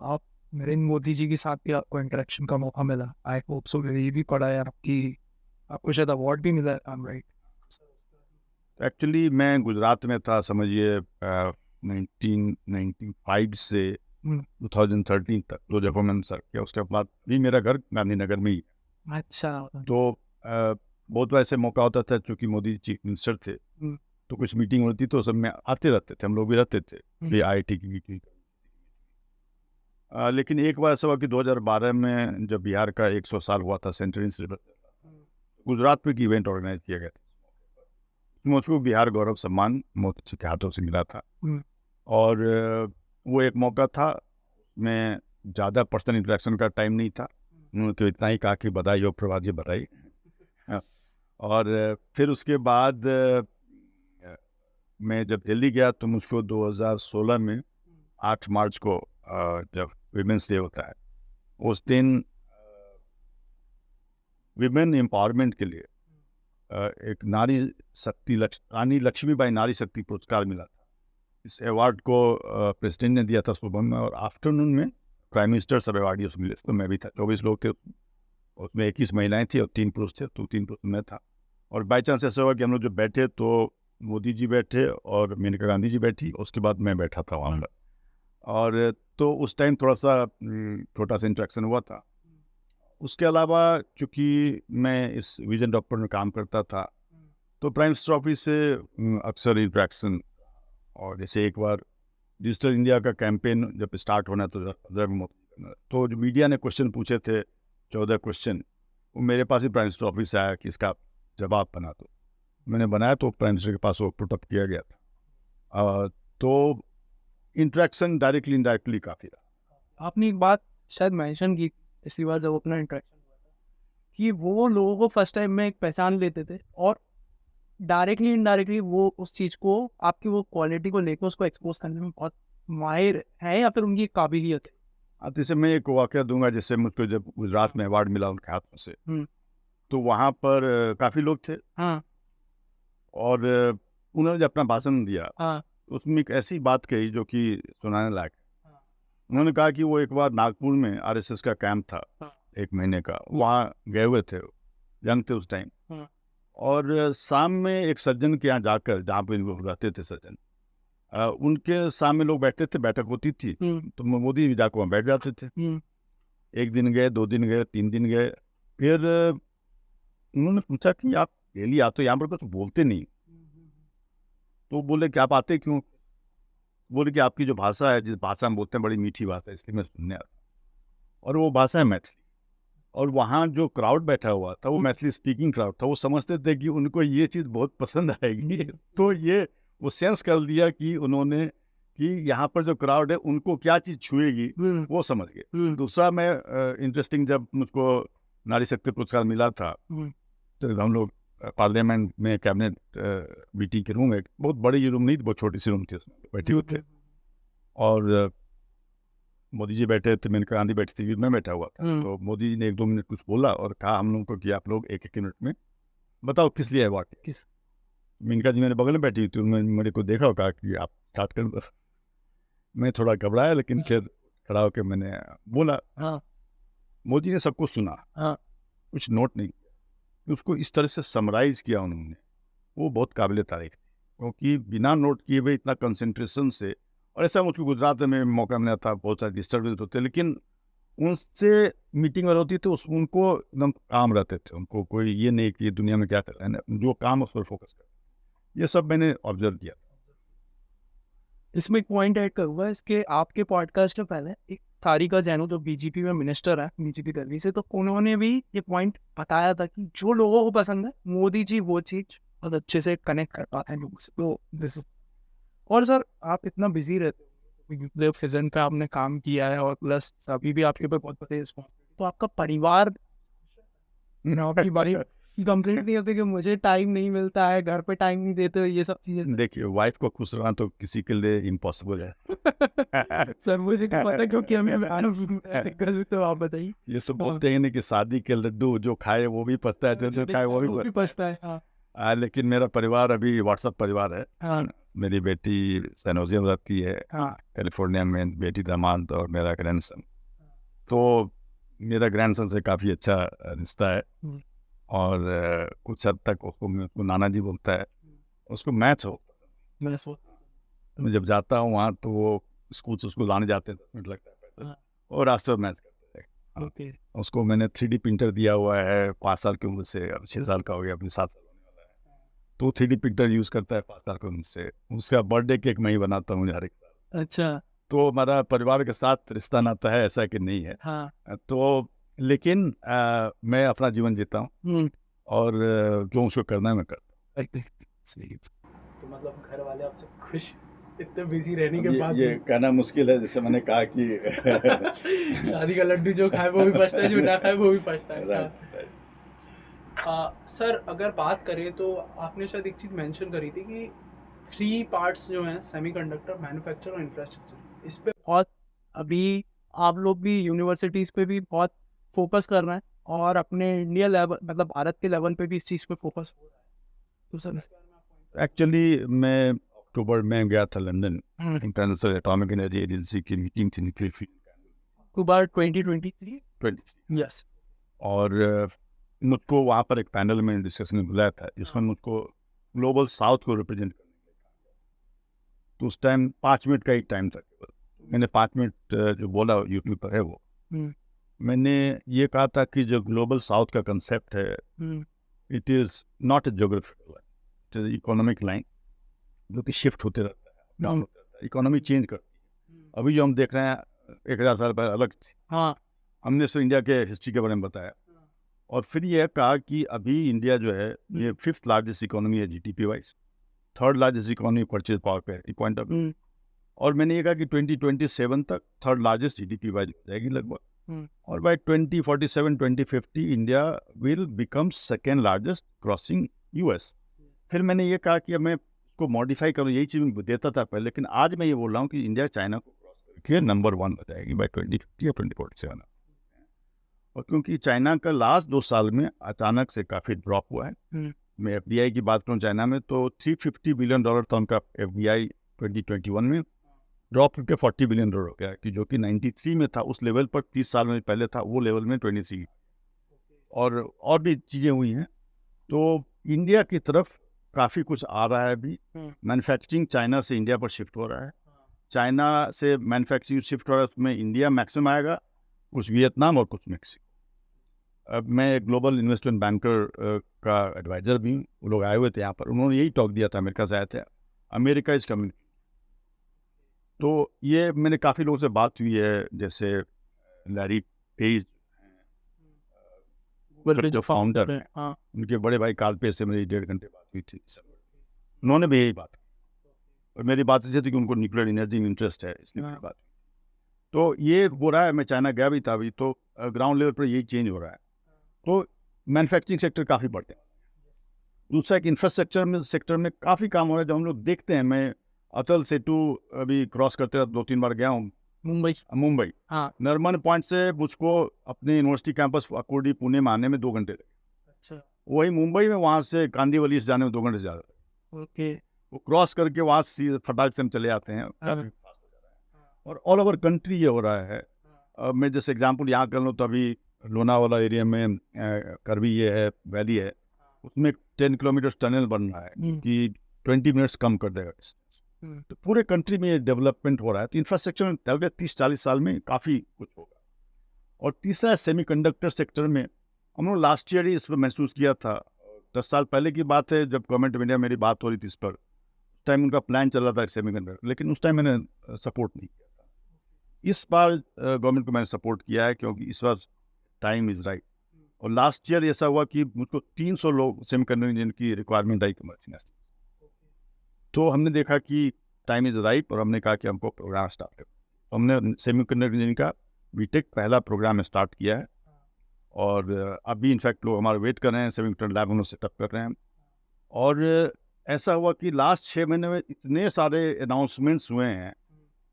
आप नरेंद्र मोदी जी के साथ भी आपको इंटरेक्शन का मौका मिला, आई होप सो। ये भी पढ़ा है आपको शायद अवार्ड भी मिला है, आई एम राइट? एक्चुअली मैं गुजरात में था, समझिए 1995 से 2013 तक, तो जब मैंने सर किया, उसके बाद भी मेरा घर गांधीनगर में ही। अच्छा। तो बहुत वैसे मौका होता था, क्योंकि मोदी चीफ मिनिस्टर थे, तो कुछ मीटिंग होती तो सब में आते रहते थे, हम लोग भी रहते थे, ये IIT की मीटिंग। लेकिन एक बार ऐसा हुआ कि 2012 में जब बिहार का 100 साल हुआ था, सेंचुरी सेलिब्रेट, गुजरात में एक इवेंट ऑर्गेनाइज किया गया था। मुझको बिहार गौरव सम्मान मोदी के हाथों से मिला था, और वो एक मौका था। मैं ज़्यादा पर्सनल इंटरेक्शन का टाइम नहीं था, उन्होंने इतना ही कहा कि बधाई हो प्रभात जी, बधाई। और फिर उसके बाद मैं जब दिल्ली गया, तो मुझको 2016 में 8 मार्च को जब विमेंस डे होता है, उस दिन विमेन एम्पावरमेंट के लिए एक नारी शक्ति रानी लक्ष्मीबाई नारी शक्ति पुरस्कार मिला था। इस अवार्ड को प्रेसिडेंट ने दिया था सुबह में, और आफ्टरनून में प्राइम मिनिस्टर सब अवार्डियों मिले। तो मैं भी था, 24 लोग थे उसमें, 21 महिलाएं थी और 3 पुरुष थे, तो 3 पुरुष में था। और बाई चांस ऐसा हुआ कि हम लोग जो बैठे, तो मोदी जी बैठे और मेनका गांधी जी बैठी, उसके बाद मैं बैठा था वहाँ पर। और तो उस टाइम थोड़ा सा छोटा सा इंट्रैक्शन हुआ था। उसके अलावा चूँकि मैं इस विजन डॉक्टर में काम करता था, तो प्राइम मिनिस्टर ऑफिस से अक्सर इंट्रैक्शन, और जैसे एक बार डिजिटल इंडिया का कैंपेन जब स्टार्ट होना, तो जो मीडिया ने क्वेश्चन पूछे थे 14 क्वेश्चन, वो मेरे पास ही प्राइम मिनिस्टर ऑफिस से आया कि इसका जवाब बना दो। मैंने बनाया, तो प्राइम मिनिस्टर के पास वो पुट अप किया गया था। तो इंट्रैक्शन डायरेक्टली इनडायरेक्टली काफ़ी रहा। आपने एक बात शायद मेंशन की पिछली बार जब अपना इंटरेक्शन हुआ था, कि वो लोगों को फर्स्ट टाइम में एक पहचान लेते थे, और डायरेक्टली इनडायरेक्टली वो उस चीज़ को, आपकी वो क्वालिटी को लेकर उसको एक्सपोज करने में बहुत माहिर है, या फिर उनकी काबिलियत है। अब जैसे मैं एक वाक़या दूंगा, जैसे मुझको जब गुजरात में अवार्ड मिला उनके हाथों से, तो वहाँ पर काफ़ी लोग थे, और उन्होंने जब अपना भाषण दिया, उसमें एक ऐसी बात कही जो कि सुनाने लायक। उन्होंने कहा कि वो एक बार नागपुर में RSS का कैंप था, 1 महीने का, वहाँ गए हुए थे, यंग थे उस टाइम, और शाम में एक सज्जन के यहाँ जाकर, जहाँ पे वो रहते थे सज्जन, उनके सामने लोग बैठते थे, बैठक होती थी, तो मोदी भी जाकर वहाँ बैठ जाते थे। 1 दिन गए, 2 दिन गए, 3 दिन गए, फिर उन्होंने पूछा कि आप डेली आते हो यहाँ पर, कुछ बोलते नहीं। तो बोले कि आप आते क्यों? बोले कि आपकी जो भाषा है, जिस भाषा में बोलते हैं, बड़ी मीठी भाषा है, इसलिए मैं सुनने आता। और वो भाषा है मैथिली, और वहाँ जो क्राउड बैठा हुआ था वो मैथिली स्पीकिंग क्राउड था। वो समझते थे कि उनको ये चीज़ बहुत पसंद आएगी, तो ये वो सेंस कर दिया कि उन्होंने, कि यहाँ पर जो क्राउड है उनको क्या चीज़ छुएगी, वो समझ गए। दूसरा, मैं इंटरेस्टिंग, जब मुझको नारी शक्ति पुरस्कार मिला था, तो हम लोग पार्लियामेंट में कैबिनेट मीटिंग के रूम में, बहुत बड़ी रूम नहीं थी, बहुत छोटी सी रूम थी, उसमें बैठे हुए थे, और मोदी जी बैठे थे, मेनका गांधी बैठी थी, मैं बैठा हुआ था। तो मोदी जी ने 1-2 मिनट कुछ बोला और कहा हम लोगों को कि आप लोग 1-1 मिनट में बताओ किस लिए अवार्ड, किस। मेनका जी मेरे बगल में बैठी थी, उन्होंने मेरे को देखा और कहा कि आप स्टार्ट कर दो। मैं थोड़ा घबराया, लेकिन फिर खड़ा होकर मैंने बोला। मोदी ने सबको सुना, कुछ नोट नहीं किया, उसको इस तरह से समराइज किया उन्होंने, वो बहुत काबिल तारीफ थी, क्योंकि बिना नोट किए हुए इतना कंसंट्रेशन से। और ऐसा मुझको गुजरात में मौका मिला था, बहुत सारे डिस्टर्बेंस होते, लेकिन उनसे मीटिंग वगैरह होती तो उनको एकदम काम रहते थे, उनको कोई ये नहीं कि दुनिया में क्या कर रहे हैं, जो काम उस पर फोकस कर, ये सब मैंने ऑब्जर्व किया। इसमें एक पॉइंट ऐड करूंगा, इसके आपके पॉडकास्ट में पहले एक सारिका जैन जो बीजेपी में मिनिस्टर है, बीजेपी दिल्ली से, तो उन्होंने भी ये पॉइंट बताया था कि जो लोगों को पसंद है मोदी जी वो चीज बहुत अच्छे से कनेक्ट कर पाते हैं लोगों से। तो दिस, और सर आप इतना बिजी रहते हो, न्यूक्लियर फिजन पे आपने काम किया है और प्लस अभी भी आपके पे बहुत बड़े रिस्पॉन्सिबिलिटी, तो आपका परिवार, आपकी वाइफ कंप्लेंट नहीं होती कि मुझे टाइम नहीं मिलता है, घर पे टाइम नहीं देते हो, ये सब चीजें? देखिए, वाइफ को खुश रहना तो किसी के लिए इम्पॉसिबल है। सर मुझे नहीं पता क्योंकि हमें तो आप बताइए। ये सब बोलते हैं ना कि शादी के लड्डू जो खाए वो भी पछता है, जो खाए वो भी पछता है। हाँ लेकिन मेरा परिवार अभी व्हाट्सएप परिवार है। हाँ मेरी बेटी सैनोजिया में रहती है, हाँ कैलिफोर्निया में, बेटी दामाद और मेरा ग्रैंडसन। तो मेरा ग्रैंडसन से काफ़ी अच्छा रिश्ता है, और कुछ हद तक उसको नाना जी बोलता है। उसको मैथ्स हो, मैं जब जाता हूँ वहाँ तो वो स्कूल से उसको लाने जाते हैं, 10 मिनट लगता है पैदल, और रास्ते में मैथ्स करते हैं। ओके उसको मैंने 3D प्रिंटर दिया हुआ है 5 साल की उम्र से, अब 6 साल का हो गया, अपनी 7 साल होने वाला है। तो 3D प्रिंटर यूज़ करता है 5 साल की उम्र से। उसका बर्थडे केक मैं ही बनाता हूँ हर एक साल। अच्छा तो हमारा परिवार के साथ रिश्ता नाता है, ऐसा कि नहीं है। हाँ तो लेकिन मैं अपना जीवन जीता हूँ, और जो मुझको करना है मैं करता हूँ। तो मतलब घर वाले आपसे खुश, इतने बिजी रहने के बाद ये कहना मुश्किल है, जैसे मैंने कहा कि शादी का लड्डू जो खाए वो भी पछता है, जो ना खाए वो भी पछता है। Right. सर अगर बात करें तो आपने शायद एक चीज़ मेंशन करी थी कि 3 पार्ट्स जो हैं, सेमीकंडक्टर, मैन्युफैक्चर और इंफ्रास्ट्रक्चर, इस पे बहुत अभी आप लोग भी यूनिवर्सिटीज़ पे भी बहुत फोकस कर रहे हैं और अपने इंडिया लेवल मतलब भारत के लेवल पे भी इस चीज़ पे फोकस हो रहा है। तो सर एक्चुअली मैं अक्टूबर में गया था London, international atomic energy agency की मीटिंग थी, न्यूक्लियर अक्टूबर 2023 20 यस, और मुझको वहाँ पर एक पैनल में डिस्कशन में बुलाया था, जिसमें मुझको ग्लोबल साउथ को रिप्रेजेंट करने के लिए कहा। तो उस टाइम 5 मिनट का ही टाइम था केवल। मैंने 5 मिनट जो बोला यूट्यूब पर है वो, मैंने ये कहा था कि जो ग्लोबल साउथ का कंसेप्ट है, it is not a geographical line, it is economic line, जो कि शिफ्ट होते रहता है, डाउन होता रहता है, इकोनॉमी चेंज करती है। अभी जो हम देख रहे हैं 1000 साल पहले अलग थी। हाँ हमने सिर्फ इंडिया के हिस्ट्री के बारे में बताया, और फिर यह कहा कि अभी इंडिया जो है ये 5th लार्जेस्ट इकोनॉमी है GDP wise, 3rd largest economy purchase power पे पॉइंट ऑफ व्यू, और मैंने ये कहा कि 2027 तक 3rd लार्जेस्ट जीडीपी वाइज हो जाएगी लगभग, और by 2047 2050 India will become 2nd largest crossing US. फिर मैंने ये कहा कि अब मैं इसको मॉडिफाई करूँ, यही चीज़ मैं देता था पहले, लेकिन आज मैं ये बोल रहा हूँ कि इंडिया चाइना को क्रॉस करके नंबर 1 हो जाएगी बाय 2050 या 2047। और क्योंकि चाइना का लास्ट 2 साल में अचानक से काफ़ी ड्रॉप हुआ है। मैं एफडीआई की बात करूँ चाइना में तो $350 बिलियन था उनका एफडीआई 2021 में, ड्रॉप करके $40 बिलियन हो गया, कि जो कि 93 में था, उस लेवल पर 30 साल में पहले था, वो लेवल में 23। और भी चीज़ें हुई हैं। तो इंडिया की तरफ काफ़ी कुछ आ रहा है अभी। मैन्युफैक्चरिंग चाइना से इंडिया पर शिफ्ट हो रहा है, चाइना से मैन्युफैक्चरिंग शिफ्ट हो रहा है, उसमें इंडिया मैक्सिमम आएगा, कुछ वियतनाम और कुछ मैक्सिको। अब मैं ग्लोबल इन्वेस्टमेंट बैंकर का एडवाइज़र भी हूँ, वो लोग आए हुए थे यहाँ पर, उन्होंने यही टॉक दिया था, अमेरिका से आए थे, अमेरिका इज कमिंग। तो ये मैंने काफ़ी लोगों से बात हुई है, जैसे लैरी पेज जो फाउंडर है, उनके बड़े भाई कार्ल पेज से मेरी 1.5 घंटे बात हुई थी, उन्होंने भी यही बात, और मेरी बात ऐसी थी कि उनको न्यूक्लियर एनर्जी में इंटरेस्ट है, इसलिए मेरी बात। तो ये हो रहा है, मैं चाइना गया भी था अभी, तो ग्राउंड लेवल पर यही चेंज हो रहा है। तो मैन्युफैक्चरिंग सेक्टर काफ़ी बढ़ते हैं। दूसरा एक इंफ्रास्ट्रक्चर सेक्टर में काफ़ी काम हो रहा है, जो हम लोग देखते हैं। मैं अटल सेतु अभी क्रॉस करते रहा, 2-3 बार गया हूँ मुंबई। हाँ नरमन पॉइंट से मुझको अपने यूनिवर्सिटी कैंपस अकोडी पुणे में आने में 2 घंटे लगे। अच्छा वही मुंबई में वहाँ से कांदीवली से जाने में 2 घंटे से ज़्यादा लगे। ओके, वो क्रॉस करके वहाँ से फटाक से हम चले आते हैं, काफ़ी फास्ट हो जा रहा है। और ऑल ओवर कंट्री ये हो रहा है। मैं जैसे एग्जाम्पल यहाँ कर लूँ तो अभी लोनावाला एरिया में करवी ये है, वैली है, उसमें 10 किलोमीटर टनल बन रहा है कि 20 मिनट्स कम कर देगा। तो पूरे कंट्री में ये डेवलपमेंट हो रहा है। तो इंफ्रास्ट्रक्चर में अगले 30-40 साल में काफ़ी कुछ होगा। और तीसरा सेमीकंडक्टर सेक्टर में हम लोग लास्ट ईयर ही इस पर महसूस किया था। 10 साल पहले की बात है, जब गवर्नमेंट ऑफ इंडिया मेरी बात हो रही थी इस पर, उस टाइम उनका प्लान चल रहा था सेमीकंडक्टर, लेकिन उस टाइम मैंने सपोर्ट नहीं किया था। इस बार गवर्नमेंट को मैंने सपोर्ट किया है, क्योंकि इस बार टाइम इज़ राइट। और लास्ट ईयर ऐसा हुआ कि मुझको 300 लोग सेमीकंडक्टर इंजीनियर की रिक्वायरमेंट आई कमर्शियल यूनिवर्सिटी। तो हमने देखा कि टाइम इज़ राइट, और हमने कहा कि हमको प्रोग्राम स्टार्ट करें। तो हमने सेमीकंडक्टर इंजीनियरिंग का बीटेक पहला प्रोग्राम स्टार्ट किया है, और अभी इनफैक्ट लोग हमारे वेट कर रहे हैं, सेमीकंडक्टर लैब हम लोग सेटअप कर रहे हैं। और ऐसा हुआ कि लास्ट 6 महीने में इतने सारे अनाउंसमेंट्स हुए हैं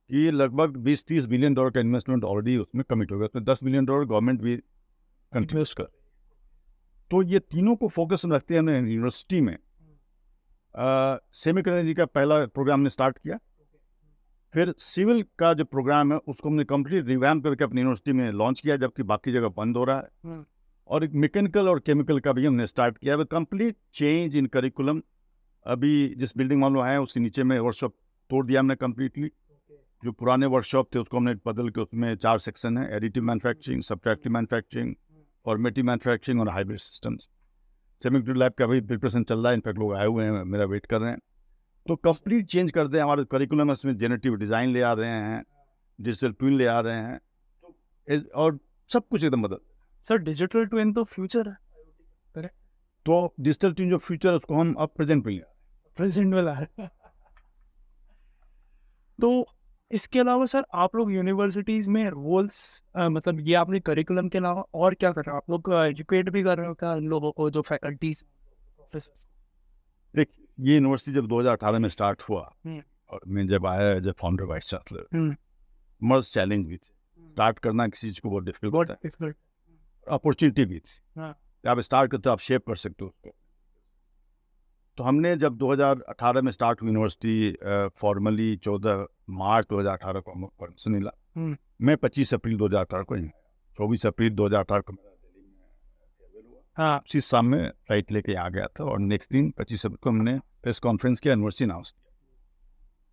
कि लगभग 20-30 बिलियन डॉलर का इन्वेस्टमेंट ऑलरेडी उसमें कमिट हो गया। उसमें 10 बिलियन डॉलर गवर्नमेंट भी कंट्रीब्यूट कर। तो ये तीनों को फोकस में रखते हैं हमने यूनिवर्सिटी में सेमीकंडक्टर का पहला प्रोग्राम ने स्टार्ट किया। फिर सिविल का जो प्रोग्राम है उसको हमने कंप्लीट रिवैम्प करके अपनी यूनिवर्सिटी में लॉन्च किया, जबकि बाकी जगह बंद हो रहा है। और एक मैकेनिकल और केमिकल का भी हमने स्टार्ट किया है। Complete change in curriculum. अभी जिस बिल्डिंग में हम लोग हैं उसके नीचे में वर्कशॉप तोड़ दिया हमने कम्प्लीटली। जो पुराने वर्कशॉप थे उसको हमने बदल के, उसमें 4 सेक्शन है: additive manufacturing, subtractive manufacturing, formative manufacturing और हाइब्रिड सिस्टम्स। सेमीकंडक्टर लैब का भी प्रिपरेशन चल रहा है, इनफैक्ट लोग आए हुए हैं, मेरा वेट कर रहे हैं। तो कंप्लीट चेंज कर दें हमारे करिकुलम में। उसमें जेनरेटिव डिज़ाइन ले आ रहे हैं, डिजिटल ट्विन ले आ रहे हैं, और सब कुछ एकदम बदल। सर डिजिटल ट्विन तो फ्यूचर है, तो डिजिटल ट्विन जो फ्यूचर है उसको हम अब प्रेजेंट में प्रेजेंट वाला है। तो इसके अलावा सर आप लोग यूनिवर्सिटीज़ में रोल्स, मतलब ये आपने करिकुलम के अलावा और क्या कर रहे हो? आप लोग एजुकेट भी कर रहे हो क्या इन लोगों को, जो फैकल्टीज प्रोफेसर? देख, ये यूनिवर्सिटी जब 2018 में स्टार्ट हुआ, और मैं जब आया as a founder vice chancellor, merge challenge भी थे। स्टार्ट करना किसी चीज़ को बहुत डिफिकल्ट है, अपॉर्चुनिटी भी थी। आप स्टार्ट करते हो, आप शेप कर सकते हो उसको। तो हमने जब 2018 में स्टार्ट हुई यूनिवर्सिटी, फॉर्मली 14 मार्च 2018 को हमको परमिशन मिला। मैं 25 अप्रैल 2018 को, 24 अप्रैल 2018 को मेरा दिल्ली में फेयरवेल हुआ। उसी शाम में फ्लाइट लेके आ गया था, और नेक्स्ट दिन 25 अप्रैल को हमने प्रेस कॉन्फ्रेंस किया, यूनिवर्सिटी अनाउंस किया।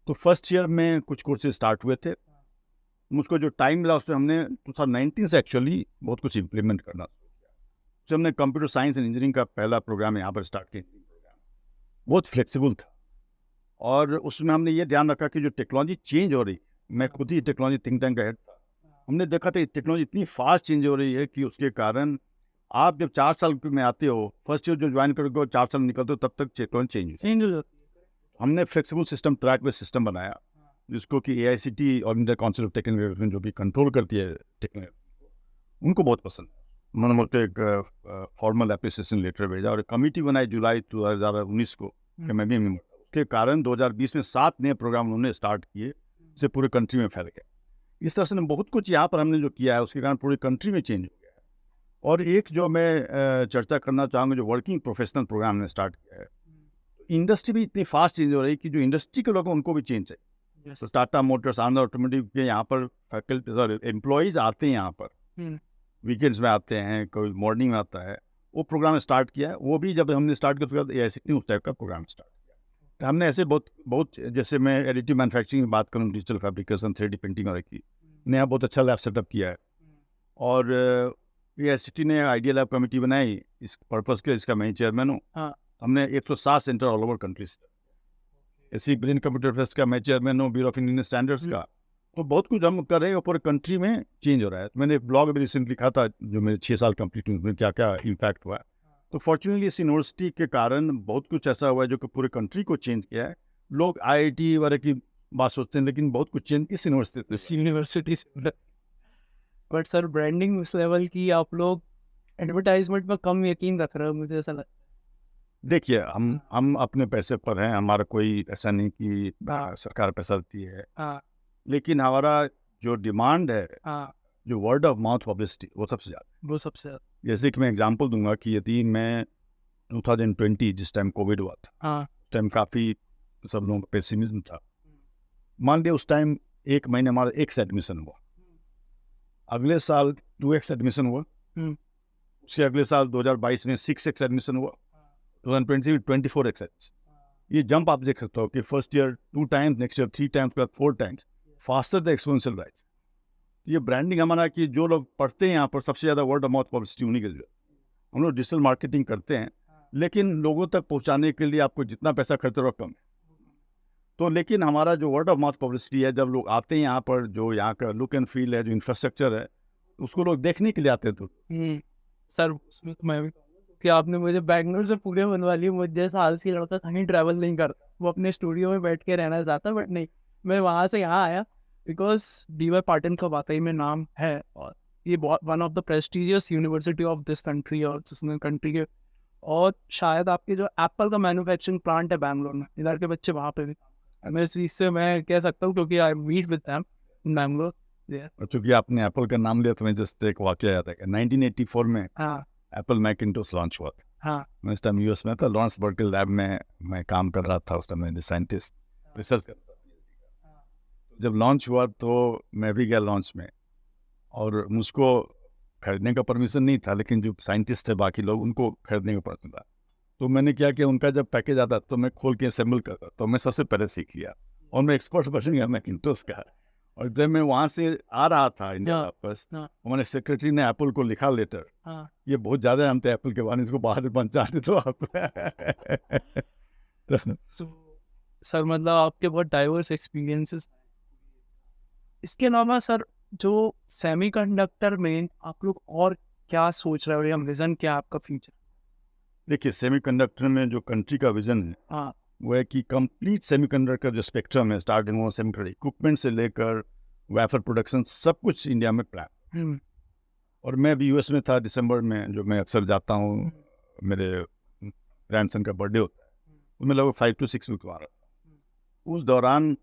तो फर्स्ट ईयर में कुछ कोर्सेज स्टार्ट हुए थे। मुझको जो टाइम मिला उसमें हमने 2019 से एक्चुअली बहुत कुछ इम्प्लीमेंट करना शुरू किया। तो हमने कंप्यूटर साइंस एंड इंजीनियरिंग का पहला प्रोग्राम यहाँ पर स्टार्ट किया। बहुत फ्लेक्सिबल था, और उसमें हमने ये ध्यान रखा कि जो टेक्नोलॉजी चेंज हो रही, मैं खुद ही टेक्नोलॉजी थिंक टैंक का हेड था, हमने देखा था टेक्नोलॉजी इतनी फास्ट चेंज हो रही है कि उसके कारण आप जब 4 साल में आते हो, फर्स्ट ईयर जो ज्वाइन करोगे 4 साल निकलते हो, तब तक टेक्नोलॉजी चेंज हो जाती है। हमने flexible system, track based system बनाया, जिसको कि AICTE और Indian council of technical development जो भी कंट्रोल करती है टेक्नोलॉजी, उनको बहुत पसंद है। उन्होंने मुझे एक फॉर्मल एप्रिसिएशन लेटर भेजा, और एक कमेटी बनाई जुलाई 2019 को, कि मैं भी मेंबर था। उसके कारण 2020 में 7 नए प्रोग्राम उन्होंने स्टार्ट किए, जिससे पूरे कंट्री में फैल गया। इस तरह से बहुत कुछ यहाँ पर हमने जो किया है, उसके कारण पूरी कंट्री में चेंज हो गया है। और एक जो मैं चर्चा करना चाहूँगा, जो वर्किंग प्रोफेशनल प्रोग्राम ने स्टार्ट किया है, इंडस्ट्री भी इतनी फास्ट चेंज हो रही है कि जो इंडस्ट्री के लोग हैं उनको भी चेंज चाहिए। तो टाटा मोटर्स, आनंद ऑटोमोटिव के यहाँ पर फैकल्टी एम्प्लॉयज़ आते हैं, यहाँ पर वीकेंड्स में आते हैं, कोई मॉर्निंग में आता है। वो प्रोग्राम स्टार्ट किया है। वो भी जब हमने स्टार्ट किया, उसके बाद AICTE उस टाइप का प्रोग्राम स्टार्ट किया। तो हमने ऐसे बहुत जैसे मैं एडिटिव मैन्युफैक्चरिंग की बात करूँ, डिजिटल फैब्रिकेशन, 3D प्रिंटिंग और की, नया बहुत अच्छा लैब सेटअप किया है। और AICTE ने आइडिया लैब कमेटी बनाई इस पर्पज़ के, इसका मैं चेयरमैन हूँ। हमने 107 सेंटर ऑल ओवर कंट्रीज, ऐसी ब्रेन कंप्यूटर फेस्ट का मैं चेयरमैन हूँ, ब्यूरो ऑफ इंडियन स्टैंडर्ड्स का। तो बहुत कुछ हम कर रहे हैं, पूरे कंट्री में चेंज हो रहा है। तो मैंने एक ब्लॉग भी रिसेंट लिखा था, जो मेरे 6 साल कंप्लीट हुए, उसमें क्या क्या इम्पैक्ट हुआ है। तो फॉर्चुनेटली इस यूनिवर्सिटी के कारण बहुत कुछ ऐसा हुआ है जो कि पूरे कंट्री को चेंज किया है। लोग IIT वगैरह की बात सोचते हैं, लेकिन बहुत कुछ चेंज इस यूनिवर्सिटी से। बट सर ब्रांडिंग उस लेवल की, आप लोग एडवर्टाइजमेंट में कम यकीन रख रहे हो, मुझे ऐसा लगता है। देखिए, हम अपने पैसे पर हैं, हमारा कोई ऐसा नहीं कि सरकार पैसा देती है, लेकिन हमारा जो डिमांड है, जो वर्ड ऑफ माउथ पब्लिसिटी, वो सबसे ज़्यादा। जैसे कि मैं एग्जांपल दूंगा कि यदि मैं 2020 जिस टाइम कोविड हुआ था, उस टाइम काफ़ी सब लोगों का पेसिमिज्म था। मान लिया उस टाइम 1 महीने हमारा 1 एडमिशन हुआ, अगले साल 2x एडमिशन हुआ, उसके अगले साल 2022 में 6x एडमिशन हुआ, 2020 में 24x एडमिशन। ये जंप आप देख सकते हो कि first year 2 times, next year 3 times, 4 times, faster the exponential rise. ये ब्रांडिंग हमारा कि जो लोग पढ़ते हैं यहाँ पर सबसे ज़्यादा वर्ड ऑफ माउथ पब्लिसिटी उन्हीं के लिए। हम लोग डिजिटल मार्केटिंग करते हैं, लेकिन लोगों तक पहुँचाने के लिए आपको जितना पैसा खर्च हो कम है। तो लेकिन हमारा जो वर्ड ऑफ माउथ पब्लिसिटी है, जब लोग आते हैं यहाँ पर, जो यहाँ का लुक एंड फील है, जो इंफ्रास्ट्रक्चर है, उसको लोग देखने के लिए आते हैं। तो सर उसमें तो मैं भी कहूँगा कि आपने मुझे बैंगलोर से पूरे बनवा लिए। मुझे जैसा आलसी लड़का कहीं ट्रैवल नहीं करता, वो अपने स्टूडियो में बैठ के रहना चाहता, बट नहीं, मैं वहाँ से यहाँ आया बिकॉज DY पाटिल का वाकई में नाम है, और ये बहुत one of the prestigious university of this country और जिसने कंट्री के, और शायद आपके जो एप्पल का मैन्युफैक्चरिंग प्लांट है बैंगलोर में, इधर के बच्चे वहाँ पे भी, मैं इस चीज़ से मैं कह सकता हूँ क्योंकि I meet with them in Bangalore. और चूंकि आपने एप्पल का नाम लिया तो मैं जस्ट एक वाकया याद है कि 1984 में हाँ एप्पल मैकिंटोश लॉन्च हुआ था। हाँ मैं इस टाइम यूएस में था, लॉरेंस बर्कले लैब में मैं काम कर रहा था उस टाइम, मैं साइंटिस्ट रिसर्च कर रहा था। जब लॉन्च हुआ तो मैं भी गया लॉन्च में, और मुझको खरीदने का परमिशन नहीं था, लेकिन जो साइंटिस्ट थे बाकी लोग, उनको खरीदने का परमिशन था। तो मैंने क्या किया, उनका जब पैकेज आता तो मैं खोल के असेंबल करता, तो मैं सबसे पहले सीख लिया और मैं एक्सपर्ट बन गया मैकिंटोश का। और जब मैं वहाँ से आ रहा था इंडिया हाँ, वापस, हाँ। हमारे सेक्रेटरी ने एप्पल को लिखा लेटर, हाँ ये बहुत ज़्यादा जानते हैं एप्पल के बारे में, इसको बाहर पहुँचा दे तो आप। So, सर मतलब आपके बहुत डाइवर्स एक्सपीरियंसेस। इसके अलावा सर जो सेमीकंडक्टर में आप लोग और क्या सोच रहे हो या विजन क्या है आपका फ्यूचर? देखिए, सेमीकंडक्टर में जो कंट्री का विजन है हाँ वो है कि कंप्लीट सेमीकंडक्टर जो स्पेक्ट्रम है, स्टार्टिंग वो सेमीकंडक्टर इक्विपमेंट से लेकर वेफर प्रोडक्शन, सब कुछ इंडिया में प्लान। और मैं भी यूएस में था दिसंबर में, जो मैं अक्सर जाता हूँ, मेरे ग्रैंडसन का बर्थडे होता है, तो मैं लगभग 5 to 6 वीक वहाँ रहा। उस दौरान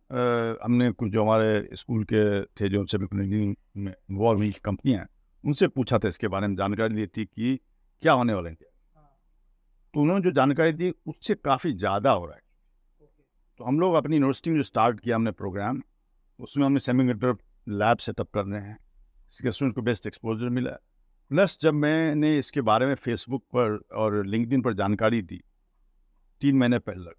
हमने कुछ जो हमारे स्कूल के थे जो सेमीकंडक्टर में इन्वॉल्व हुई कंपनियाँ, उनसे पूछा था इसके बारे में, जानकारी ली थी कि क्या होने वाला है। तो उन्होंने जो जानकारी दी उससे काफ़ी ज़्यादा हो रहा है। तो हम लोग अपनी यूनिवर्सिटी में जो स्टार्ट किया हमने प्रोग्राम, उसमें हमने सेमीकंडक्टर लैब सेटअप कर रहे हैं, इसके स्टूडेंट को बेस्ट एक्सपोजर मिला। प्लस जब मैंने इसके बारे में फेसबुक पर और लिंक्डइन पर जानकारी दी 3 महीने पहले, लगभग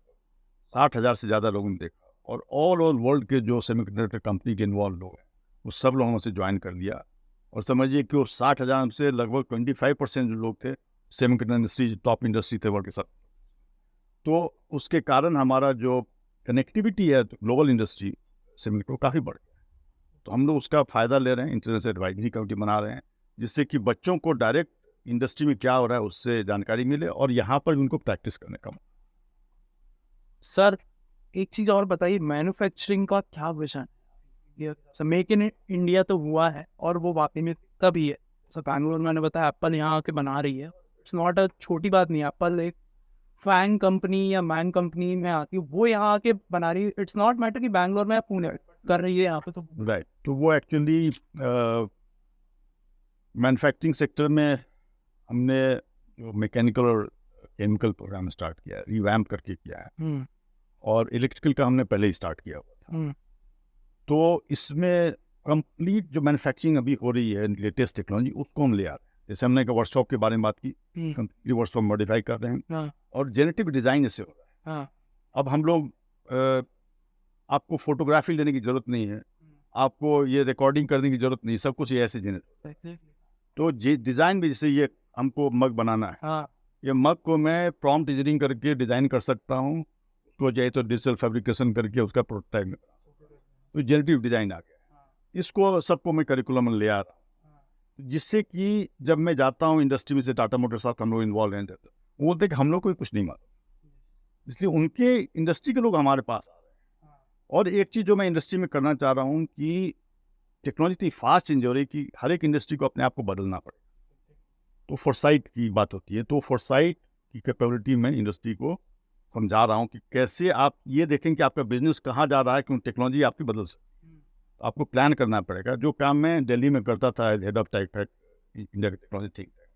60,000 से ज़्यादा लोगों ने देखा, और ऑल ओवर वर्ल्ड के जो सेमीकंडक्टर कंपनी के इन्वॉल्व लोग हैं वो सब लोगों से ज्वाइन कर लिया। और समझिए कि वो 60,000 से लगभग 25% जो लोग थे सेमीकंडक्टर इंडस्ट्री, टॉप इंडस्ट्री थे वर्ल्ड के साथ। तो उसके कारण हमारा जो कनेक्टिविटी है ग्लोबल इंडस्ट्री सेमीकंडक्टर काफ़ी बढ़ गया। तो हम लोग उसका फ़ायदा ले रहे हैं, इंटरनेशनल एडवाइजरी कमेटी बना रहे हैं, जिससे कि बच्चों को डायरेक्ट इंडस्ट्री में क्या हो रहा है उससे जानकारी मिले और यहाँ पर भी उनको प्रैक्टिस करने का। सर एक चीज़ और बताइए, मैन्युफैक्चरिंग का क्या विजन है? मेक इन इंडिया तो हुआ है और वो वाकई में तभी है, सर बैंगलोर मैंने बताया एप्पल यहाँ आके बना रही है, इट्स नॉट अ छोटी बात नहीं है। एप्पल एक फैंग कंपनी या मैन कंपनी में आती है, वो यहाँ आके बना रही है, इट्स नॉट मैटर कि बैंगलोर में पुणे कर रही है यहाँ पे, तो राइट। तो वो एक्चुअली मैन्युफैक्चरिंग सेक्टर में हमने जो मैकेनिकल और केमिकल प्रोग्राम स्टार्ट किया है, रिवैम्प करके किया है, और इलेक्ट्रिकल का हमने पहले ही स्टार्ट किया हुआ था। तो इसमें कंप्लीट जो मैन्युफैक्चरिंग अभी हो रही है लेटेस्ट टेक्नोलॉजी, उसको हम ले आ रहे हैं। जैसे हमने वर्कशॉप के बारे में बात की, कंप्लीट वर्कशॉप मॉडिफाई कर रहे हैं, और जेनेटिक डिज़ाइन जैसे हो रहा है। अब हम लोग आपको फोटोग्राफी लेने की जरूरत नहीं है, आपको ये रिकॉर्डिंग करने की जरूरत नहीं, सब कुछ ये ऐसे जेनेटिक। तो ये डिज़ाइन भी, जैसे ये हमको मग बनाना है, ये मग को मैं प्रॉम्प्ट इंजीनियरिंग करके डिज़ाइन कर सकता हूँ, तो चाहे तो डिजिटल फैब्रिकेशन करके उसका प्रोटोटाइप में, तो जेनेटिव डिज़ाइन आ गया। इसको सबको मैं करिकुलम में ले आ रहा हूँ, जिससे कि जब मैं जाता हूँ इंडस्ट्री में, से टाटा मोटर साथ हम लोग इन्वॉल्व हैं, वो बोलते कि हम लोग को कुछ नहीं मालूम, इसलिए उनके इंडस्ट्री के लोग हमारे पास आ रहे हैं। और एक चीज़ जो मैं इंडस्ट्री में करना चाह रहा हूँ कि टेक्नोलॉजी इतनी फास्ट चेंज हो रही है कि हर एक इंडस्ट्री को अपने आप को बदलना पड़ेगा। तो फोरसाइट की बात होती है, तो फोरसाइट की कैपेबिलिटी में इंडस्ट्री को समझा रहा हूँ कि कैसे आप ये देखें कि आपका बिजनेस कहाँ जा रहा है, क्यों टेक्नोलॉजी आपकी बदल सकती है। तो आपको प्लान करना पड़ेगा। जो काम मैं दिल्ली में करता था head of tech India technology think tank,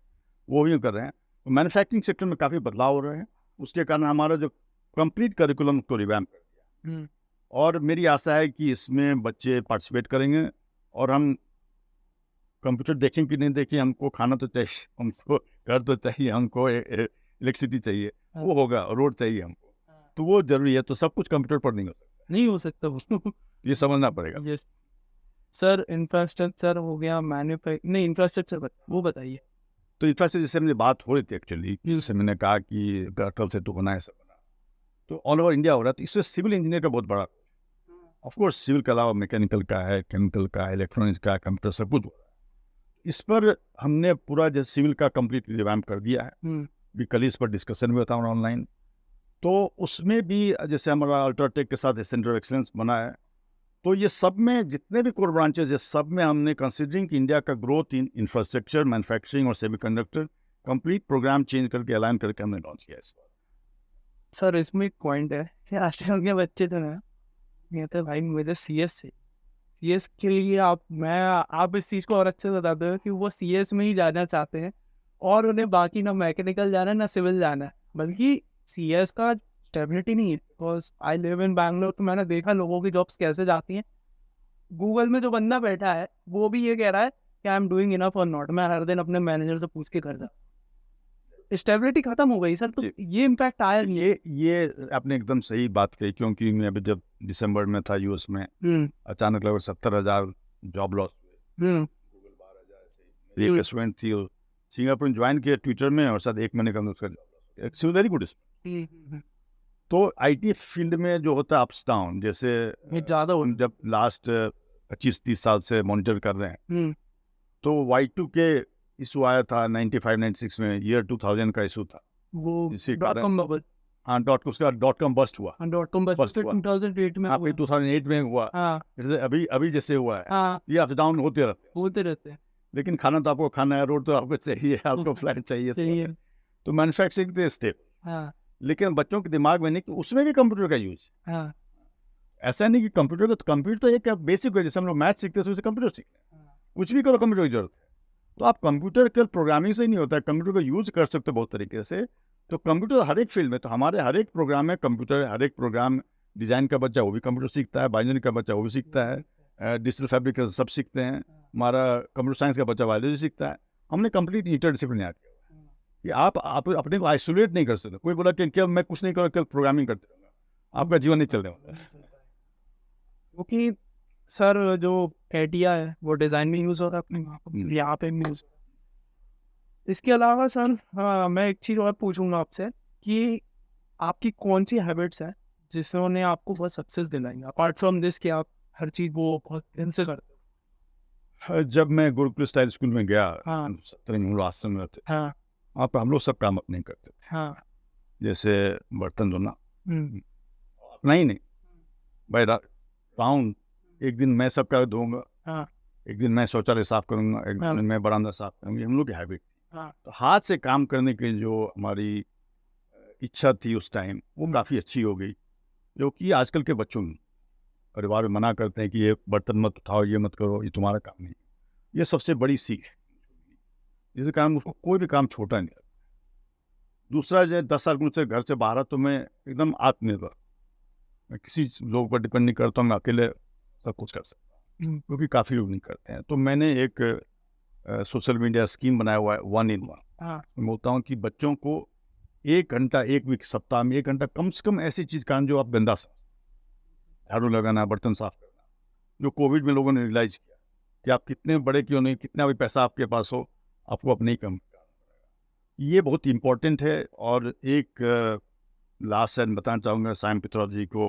वो भी कर रहे हैं। तो मैन्युफैक्चरिंग सेक्टर में काफ़ी बदलाव हो रहे हैं, उसके कारण हमारा जो कंप्लीट करिकुलम को रिवैम्प कर दिया, और मेरी आशा है कि इसमें बच्चे पार्टिसिपेट करेंगे। और हम कंप्यूटर देखें कि नहीं देखें, हमको खाना तो चाहिए, हमको घर तो चाहिए, हमको इलेक्ट्रिसिटी चाहिए, वो होगा, रोड चाहिए हमको, तो वो जरूरी है। तो सब कुछ कंप्यूटर पर नहीं हो सकता, नहीं हो सकता वो। ये समझना पड़ेगा। यस सर इंफ्रास्ट्रक्चर हो गया, नहीं इंफ्रास्ट्रक्चर वो बताइए। तो इंफ्रास्ट्रक्चर जैसे मुझे बात हो रही थी एक्चुअली, जैसे मैंने कहा कि अटल सेतु बना है, सब बना, तो ऑल ओवर इंडिया हो रहा है, तो इसमें सिविल इंजीनियर का बहुत बड़ा, ऑफ कोर्स सिविल के अलावा मैकेनिकल का है, केमिकल का है, इलेक्ट्रॉनिक्स का है, कंप्यूटर, सब कुछ हो रहा है। इस पर हमने पूरा जो सिविल का कंप्लीट रिवैम्प कर दिया है। भी कल इस पर डिस्कशन भी होता है ऑनलाइन, तो उसमें भी जैसे हमारा अल्ट्राटेक के साथ सेंटर ऑफ एक्सीलेंस बना है, तो ये सब में जितने भी कोर ब्रांचेज है, सब में हमने कंसिडरिंग कि इंडिया का ग्रोथ इन इंफ्रास्ट्रक्चर, मैन्युफैक्चरिंग और सेमीकंडक्टर, कंप्लीट प्रोग्राम चेंज करके अलाइन करके हमने लॉन्च किया इस बार। सर इसमें एक पॉइंट है कि आजकल के बच्चे तो ना कहते हैं भाई मुझे सीएस से, सीएस के लिए आप इस चीज़ को और अच्छे से बताते हो कि वो सीएस में ही जाना चाहते हैं और उन्हें बाकी ना मैकेनिकल जाना है ना सिविल जाना है, बल्कि सीएस का स्टेबिलिटी नहीं है। Because I live in Bangalore, तो मैंने देखा लोगों की जॉब्स कैसे जाती हैं। गूगल में जो बंदा बैठा है वो भी ये कह रहा है कि आई एम डूइंग इनफ और नॉट। मैं हर दिन अपने मैनेजर से पूछ के करता, स्टेबिलिटी खत्म हो गई सर। तो ये इम्पैक्ट आया नहीं है। ये आपने एकदम सही बात कही, क्योंकि मैं अभी जब दिसंबर में था यूएस में, अचानक लगभग 70,000 जॉब लॉस हुए, गूगल 12,000 ऐसे ही। एक स्टूडेंट थी, सिंगापुर ज्वाइन किया ट्विटर में, और शायद 1 महीने का उसका जॉब लॉस, वेरी गुड। तो आईटी फील्ड में जो होता है अप्स डाउन, जैसे ज़्यादा हम जब लास्ट 25-30 साल से मॉनिटर कर रहे हैं, तो Y2K इशू आया था 95-96 में, ईयर 2000 का इशू था वो इसी डॉट कॉम बबल। हाँ, उसका .com बस्ट हुआ, डॉट कॉम बस्ट 2008 में, 2008 में हुआ। जैसे अभी जैसे हुआ है, ये अप डाउन होते रहते हैं। लेकिन खाना तो आपको खाना है, रोड तो आपको चाहिए, आपको फ्लाइट चाहिए, तो मैन्युफैक्चरिंग तो स्टेप। लेकिन बच्चों के दिमाग में नहीं कि उसमें भी कंप्यूटर का यूज। ऐसा नहीं कि कंप्यूटर तो एक बेसिक है, जैसे हम लोग मैथ सीखते हैं, कंप्यूटर सीखते हैं, कुछ भी करो कंप्यूटर की जरूरत है। तो आप कंप्यूटर केवल प्रोग्रामिंग से ही नहीं होता है, कंप्यूटर को यूज कर सकते हो बहुत तरीके से। तो कंप्यूटर हर एक फील्ड में, तो हमारे हर एक प्रोग्राम में कंप्यूटर, हर एक प्रोग्राम डिजाइन का बच्चा वो भी कंप्यूटर सीखता है, बायोलॉजी का बच्चा वो भी सीखता है, डिजिटल फैब्रिक सब सीखते हैं, हमारा कंप्यूटर साइंस का बच्चा बायोलॉजी सीखता है। हमने कंप्लीट इंटरडिसिप्लिनरी किया कि आप अपने को आइसोलेट नहीं कर सकते। कोई बोला कि क्या मैं कुछ नहीं करूँ, केवल प्रोग्रामिंग करते रहूँगा, आपका जीवन नहीं चलने वाला। क्योंकि सर जो कैटिया है वो डिज़ाइन में यूज़ होता है, अपने यहाँ पे यूज़ होता है। इसके अलावा सर मैं एक चीज़ और पूछूंगा आपसे कि आपकी कौन सी हैबिट्स हैं जिसने आपको बहुत सक्सेस दिलाई, अपार्ट फ्रॉम दिस कि आप हर चीज़ वो बहुत दिन से करते हो? जब मैं गुरुकुल स्टाइल स्कूल में गया, 17 आश्रम में थे, आप हम लोग सब काम अपने करते थे। जैसे बर्तन धोना अपना ही नहीं, बाय राउंड, एक दिन मैं सबका धोऊंगा, एक दिन मैं शौचालय साफ करूंगा, एक दिन मैं बरामदा साफ करूंगा, हम लोग की हैबिट। तो हाथ से काम करने की जो हमारी इच्छा थी उस टाइम, वो काफ़ी अच्छी हो गई, जो कि आजकल के बच्चों में परिवार में मना करते हैं कि ये बर्तन मत उठाओ, ये मत करो, ये तुम्हारा काम नहीं। ये सबसे बड़ी सीख है, जिसके कारण उसको कोई भी काम छोटा नहीं लगता। दूसरा, जो 10 साल मुझसे घर से बाहर, तो मैं एकदम आत्मनिर्भर, मैं किसी लोग पर डिपेंड नहीं करता हूँ, मैं अकेले सब कुछ कर सकता हूँ, क्योंकि काफ़ी लोग नहीं करते हैं। तो मैंने एक सोशल मीडिया स्कीम बनाया हुआ है, 1 in 1। मैं बोलता हूँ कि बच्चों को 1 घंटा, 1 वीक, सप्ताह में 1 घंटा कम से कम ऐसी चीज़ का जो आप गंदा सा, झाड़ू लगाना, बर्तन साफ करना, जो कोविड में लोगों ने रियलाइज किया कि आप कितने बड़े क्यों नहीं, कितना भी पैसा आपके पास हो, आपको अपने ही काम करना पड़ेगा। ये बहुत इम्पोर्टेंट है। और एक लास्ट साइन बताना चाहूँगा, साइम पित्रोदा जी को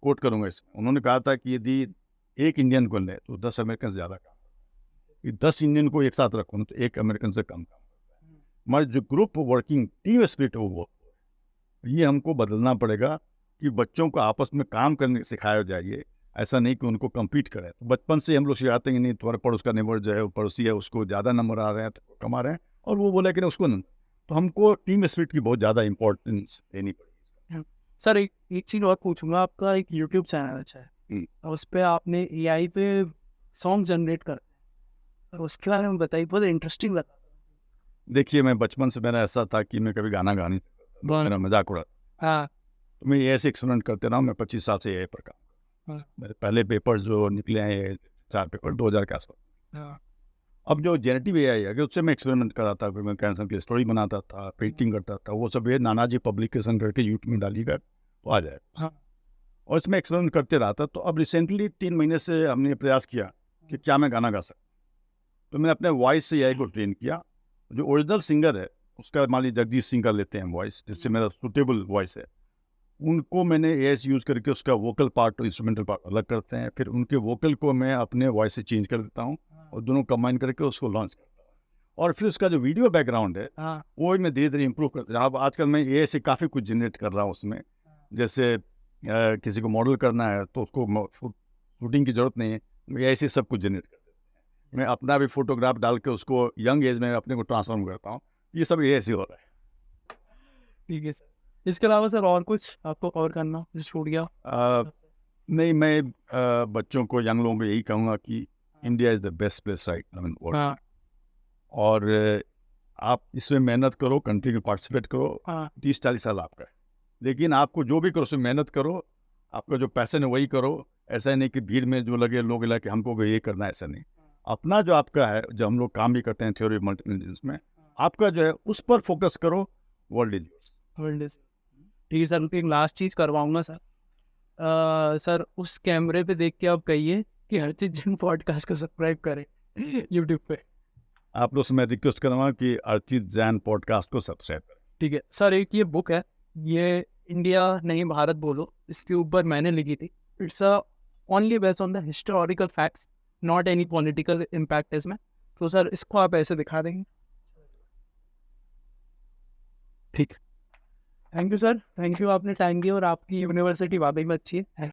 कोट करूँगा इसमें। उन्होंने कहा था कि यदि एक इंडियन को ले तो 10 अमेरिकन से ज़्यादा काम करता है, 10 इंडियन को एक साथ रखो तो 1 अमेरिकन से कम काम करता है। हमारे जो ग्रुप वर्किंग टीम स्पिरिट है, वो ये हमको बदलना पड़ेगा कि बच्चों को आपस में काम करने सिखाया जाइए, ऐसा नहीं कि उनको कम्पीट करें। तो बचपन से हम लोग सिखाते हैं नहीं, तुम्हारे पड़ोस का नेबर जो है, पड़ोसी है, उसको ज़्यादा नंबर आ रहे हैं तो कमा रहे हैं, और वो बोला कि नहीं उसको नंबर। तो हमको टीम स्पिरिट की बहुत ज़्यादा इंपॉर्टेंस देनी पड़ेगी। सर एक चीज़ और पूछूंगा, आपका एक यूट्यूब चैनल अच्छा है, उस पर आपने AI पे सॉन्ग जनरेट कर, उसके बारे में बताइए, बहुत इंटरेस्टिंग लगा। देखिए, मैं बचपन से मेरा ऐसा था कि मैं कभी गाना गा नहीं सकता, मेरा मजाक उड़ा। तो मैं ऐसे एक्सपेरिमेंट करते रहा। मैं 25 साल से AI पर काम, मेरे पहले पेपर जो निकले हैं 4 पेपर 2000 के आसपास। अब जो जेनेटिव AI है, उससे मैं एक्सपेरिमेंट कर रहा था, फिर मैं कैंसर की स्टोरी बनाता था, पेंटिंग करता था, वो सब ये नानाजी पब्लिकेशन करके यूट्यूब में डालिएगा तो आ जाए। और इसमें एक्सपेरिमेंट करते रहा था। तो अब रिसेंटली 3 महीने से हमने प्रयास किया कि क्या मैं गाना गा सकता हूँ। तो मैंने अपने वॉइस से एआई को ट्रेन किया। जो ओरिजिनल सिंगर है उसका मान लीजिए जगदीश सिंह का लेते हैं वॉइस, जिससे मेरा सुटेबल वॉइस है, उनको मैंने एआई यूज़ करके उसका वोकल पार्ट और इंस्ट्रूमेंटल पार्ट अलग करते हैं, फिर उनके वोकल को मैं अपने वॉइस से चेंज कर देता हूँ और दोनों कंबाइन करके उसको लॉन्च करता हूँ। और फिर उसका जो वीडियो बैकग्राउंड है हाँ वो मैं धीरे धीरे इंप्रूव करता हूँ। अब आजकल मैं एआई से काफ़ी कुछ जनरेट कर रहा हूँ उसमें। जैसे किसी को मॉडल करना है तो उसको शूटिंग की ज़रूरत नहीं है, मैं एआई से सब कुछ जनरेट कर देता हूँ। मैं अपना भी फोटोग्राफ डाल के उसको यंग एज में अपने को ट्रांसफॉर्म करता हूँ। ये सब एआई से हो रहा है। ठीक है सर। इसके अलावा सर और कुछ आपको और करना जो छूट गया? नहीं, मैं बच्चों को, यंग लोगों को यही कहूँगा कि India is the best place right now in world. हाँ और आप इसमें मेहनत करो, कंट्री में पार्टिसिपेट करो। हाँ 30-40 साल आपका है, लेकिन आपको जो भी करो उसमें मेहनत करो, आपका जो पैशन है वही करो। ऐसा नहीं कि भीड़ में जो लगे लोग लगे कि हमको भी ये करना है, ऐसा नहीं। अपना जो आपका है, जो हम लोग काम भी करते हैं थ्योरी मल्टीपल इंटेलिजेंस में, आपका जो है उस पर फोकस करो। World is yours. World is. ठीक है सर, एक लास्ट चीज़ करवाऊंगा सर। सर उस कैमरे पे देख के आप कहिए कि हर चीज़ जन पॉडकास्ट को सब्सक्राइब करें यूट्यूब पे। आप लोग से मैं रिक्वेस्ट करूँगा कि अर्चित जैन पॉडकास्ट को सब्सक्राइब करें। ठीक है सर, एक ये बुक है, ये इंडिया नहीं भारत बोलो, इसके ऊपर मैंने लिखी थी। It's only based on the historical facts, not any political impact इसमें। तो सर इसको आप ऐसे दिखा देंगे? ठीक। Thank you sir, thank you, आपने टाइम दिया और आपकी यूनिवर्सिटी वाकई में अच्छी है।